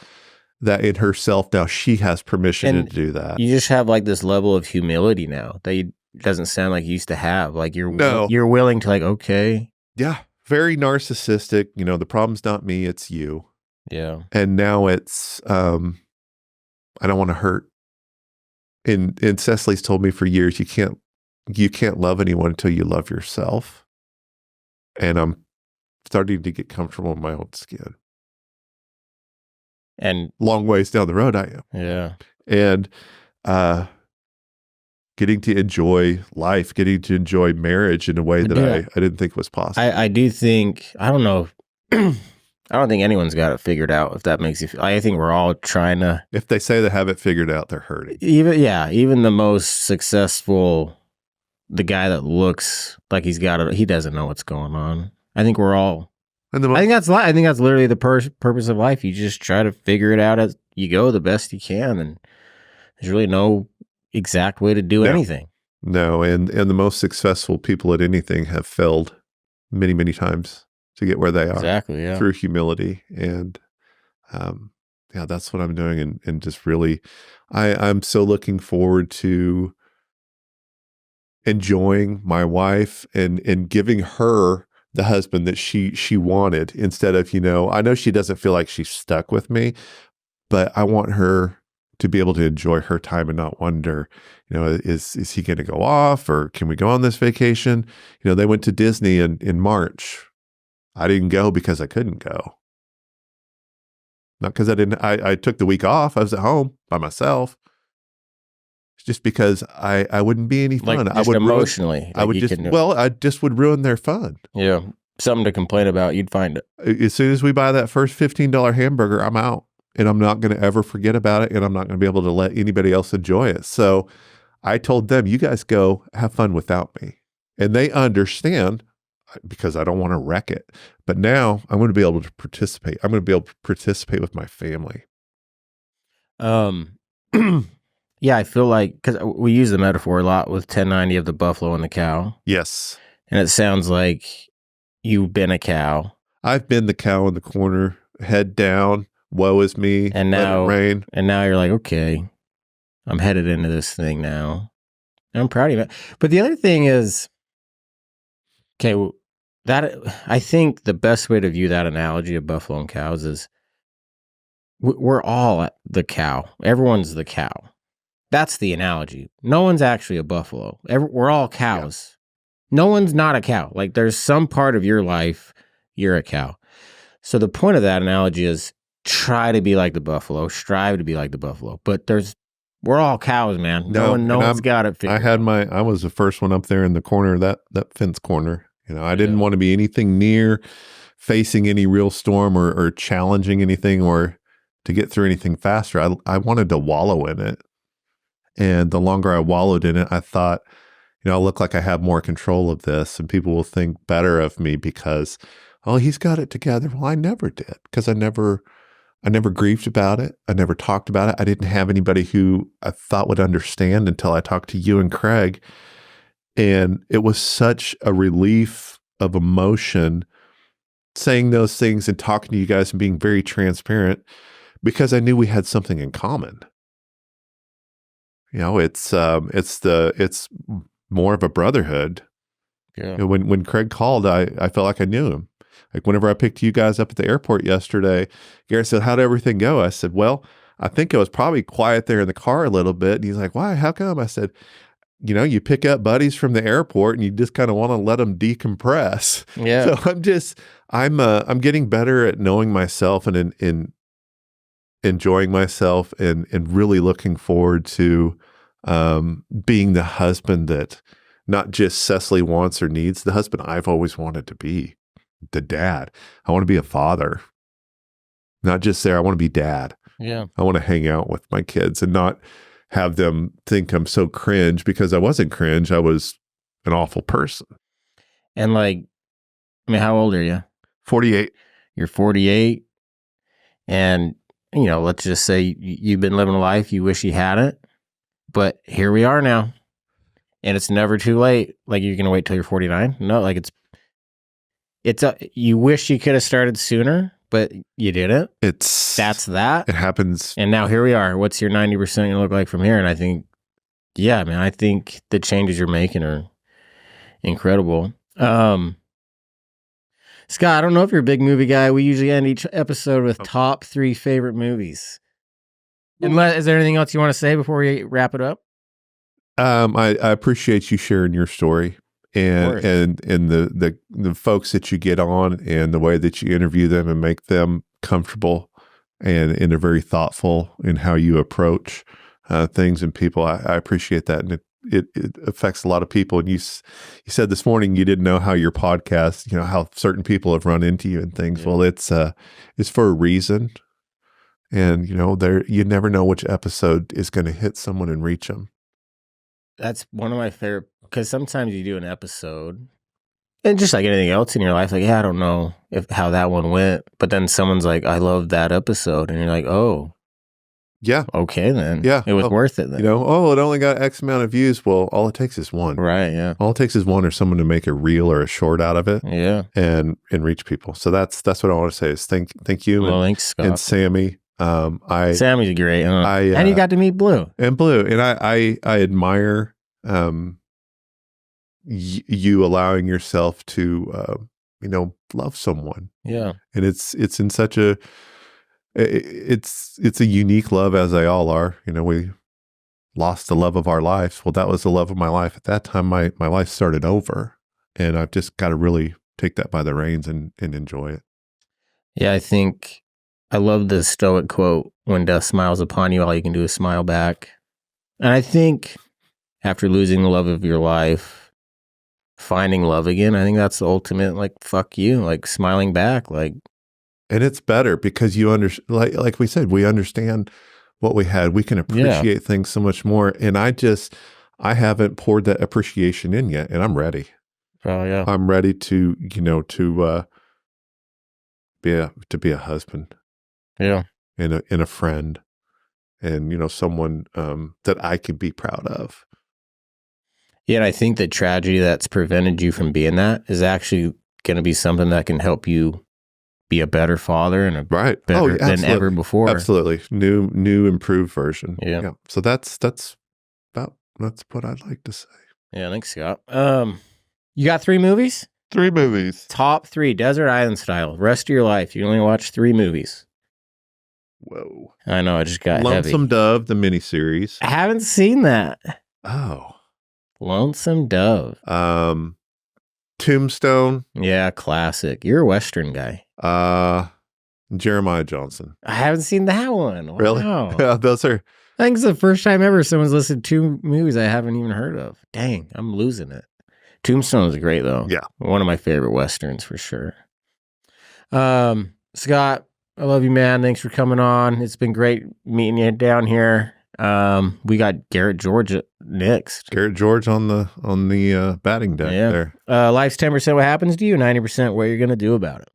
Speaker 3: that in herself now, she has permission to do that.
Speaker 1: You just have like this level of humility now that doesn't sound like you used to have. Like you're willing to like, okay.
Speaker 3: Yeah. Very narcissistic. The problem's not me, it's you.
Speaker 1: Yeah.
Speaker 3: And now it's, I don't want to hurt. And Cecily's told me for years, you can't love anyone until you love yourself. And I'm starting to get comfortable in my own skin.
Speaker 1: And
Speaker 3: long ways down the road, I am.
Speaker 1: Yeah.
Speaker 3: And getting to enjoy life, getting to enjoy marriage in a way that I didn't think was possible.
Speaker 1: I do think, I don't know, I don't think anyone's got it figured out, if that makes you feel. I think we're all trying to.
Speaker 3: If they say they have it figured out, they're hurting.
Speaker 1: Even the most successful, the guy that looks like he's got it, he doesn't know what's going on. I think we're all. I think that's literally the purpose of life. You just try to figure it out as you go the best you can, and there's really no exact way to do anything.
Speaker 3: No, and the most successful people at anything have failed many, many times to get where they are.
Speaker 1: Exactly, yeah.
Speaker 3: Through humility. And that's what I'm doing, and just really I'm so looking forward to enjoying my wife and giving her the husband that she wanted, instead of, I know she doesn't feel like she's stuck with me, but I want her to be able to enjoy her time and not wonder, is he going to go off, or can we go on this vacation? They went to Disney in March. I didn't go because I couldn't go. Not because I took the week off. I was at home by myself. Just because I wouldn't be any fun.
Speaker 1: Like, just emotionally.
Speaker 3: I just would ruin their fun.
Speaker 1: Yeah. Something to complain about, you'd find it.
Speaker 3: As soon as we buy that first $15 hamburger, I'm out. And I'm not going to ever forget about it. And I'm not going to be able to let anybody else enjoy it. So I told them, you guys go have fun without me. And they understand, because I don't want to wreck it. But now I'm going to be able to participate. I'm going to be able to participate with my family.
Speaker 1: Yeah, I feel like, because we use the metaphor a lot with 1090 of the buffalo and the cow.
Speaker 3: Yes.
Speaker 1: And it sounds like you've been a cow.
Speaker 3: I've been the cow in the corner, head down, woe is me,
Speaker 1: and now,
Speaker 3: let it rain.
Speaker 1: And now you're like, okay, I'm headed into this thing now. And I'm proud of it. But the other thing is, okay, that I think the best way to view that analogy of buffalo and cows is we're all the cow. Everyone's the cow. That's the analogy. No one's actually a buffalo. We're all cows. No one's not a cow. Like there's some part of your life you're a cow. So the point of that analogy is try to be like the buffalo, strive to be like the buffalo. But we're all cows, man. No one's got it figured out.
Speaker 3: I was the first one up there in the corner, that fence corner. I didn't want to be anything near facing any real storm or challenging anything or to get through anything faster. I wanted to wallow in it. And the longer I wallowed in it, I thought, I look like I have more control of this and people will think better of me because, oh, he's got it together. Well, I never did because I never grieved about it. I never talked about it. I didn't have anybody who I thought would understand until I talked to you and Craig. And it was such a relief of emotion saying those things and talking to you guys and being very transparent because I knew we had something in common. It's more of a brotherhood.
Speaker 1: Yeah.
Speaker 3: When Craig called, I felt like I knew him. Like whenever I picked you guys up at the airport yesterday, Garrett said, "How'd everything go?" I said, "Well, I think it was probably quiet there in the car a little bit." And he's like, "Why? How come?" I said, you pick up buddies from the airport and you just kind of want to let them decompress.
Speaker 1: Yeah.
Speaker 3: So I'm getting better at knowing myself and in enjoying myself and really looking forward to being the husband that not just Cecily wants or needs, the husband I've always wanted to be, the dad. I want to be a father. Not just there, I want to be dad.
Speaker 1: Yeah.
Speaker 3: I want to hang out with my kids and not have them think I'm so cringe because I wasn't cringe. I was an awful person.
Speaker 1: And how old are you?
Speaker 3: 48.
Speaker 1: You're 48. And, let's just say you've been living a life you wish you hadn't. But here we are now. And it's never too late. Like you're going to wait till you're 49? No, you wish you could have started sooner, but you didn't. That's that.
Speaker 3: It happens.
Speaker 1: And now here we are. What's your 90% going to look like from here? And I think, yeah, man, I think the changes you're making are incredible. Scott, I don't know if you're a big movie guy. We usually end each episode with top 3 favorite movies. Is there anything else you want to say before we wrap it up?
Speaker 3: I appreciate you sharing your story and the folks that you get on and the way that you interview them and make them comfortable and are very thoughtful in how you approach things and people. I appreciate that. And it affects a lot of people. And you said this morning, you didn't know how your podcast, how certain people have run into you and things. Yeah. Well, it's for a reason. And, you never know which episode is going to hit someone and reach them.
Speaker 1: That's one of my favorite, because sometimes you do an episode, and just like anything else in your life, like, yeah, I don't know how that one went, but then someone's like, I love that episode, and you're like, oh,
Speaker 3: yeah,
Speaker 1: okay, then,
Speaker 3: yeah,
Speaker 1: it was worth it then.
Speaker 3: It only got X amount of views. Well, all it takes is one,
Speaker 1: right? Yeah,
Speaker 3: all it takes is one or someone to make a reel or a short out of it,
Speaker 1: yeah,
Speaker 3: and reach people. So that's what I want to say is thank you,
Speaker 1: thanks, Scott.
Speaker 3: And Sammy.
Speaker 1: Sammy's great, and you got to meet Blue,
Speaker 3: and I admire you allowing yourself to love someone.
Speaker 1: Yeah,
Speaker 3: and it's in such a it's a unique love, as they all are. We lost the love of our lives. Well, that was the love of my life at that time. My life started over, and I've just got to really take that by the reins and enjoy it.
Speaker 1: Yeah, I think. I love the Stoic quote, when death smiles upon you, all you can do is smile back. And I think after losing the love of your life, finding love again, I think that's the ultimate, fuck you, smiling back. And
Speaker 3: it's better because you understand, like we said, we understand what we had. We can appreciate things so much more. And I haven't poured that appreciation in yet, and I'm ready.
Speaker 1: Oh, yeah.
Speaker 3: I'm ready to be a husband.
Speaker 1: Yeah.
Speaker 3: And a friend and, someone that I could be proud of.
Speaker 1: Yeah. And I think the tragedy that's prevented you from being that is actually going to be something that can help you be a better father and better than ever before.
Speaker 3: Absolutely. New improved version.
Speaker 1: Yeah.
Speaker 3: So that's what I'd like to say.
Speaker 1: Yeah. Thanks, Scott. You got 3 movies?
Speaker 3: 3 movies.
Speaker 1: Top 3, Desert Island style. Rest of your life, you only watch 3 movies.
Speaker 3: Whoa.
Speaker 1: I know, I just got
Speaker 2: Lonesome
Speaker 1: heavy.
Speaker 2: Dove, the miniseries.
Speaker 1: I haven't seen that.
Speaker 3: Oh.
Speaker 1: Lonesome Dove.
Speaker 3: Tombstone.
Speaker 1: Yeah, classic. You're a Western guy.
Speaker 3: Jeremiah Johnson.
Speaker 1: I haven't seen that one. Wow.
Speaker 3: Really? Those are.
Speaker 1: I think it's the first time ever someone's listed 2 movies I haven't even heard of. Dang, I'm losing it. Tombstone is great, though.
Speaker 3: Yeah.
Speaker 1: One of my favorite Westerns for sure. Scott, I love you, man. Thanks for coming on. It's been great meeting you down here. We got Garrett George next.
Speaker 2: Garrett George on the batting deck there.
Speaker 1: Life's 10% what happens to you, 90% what you're going to do about it.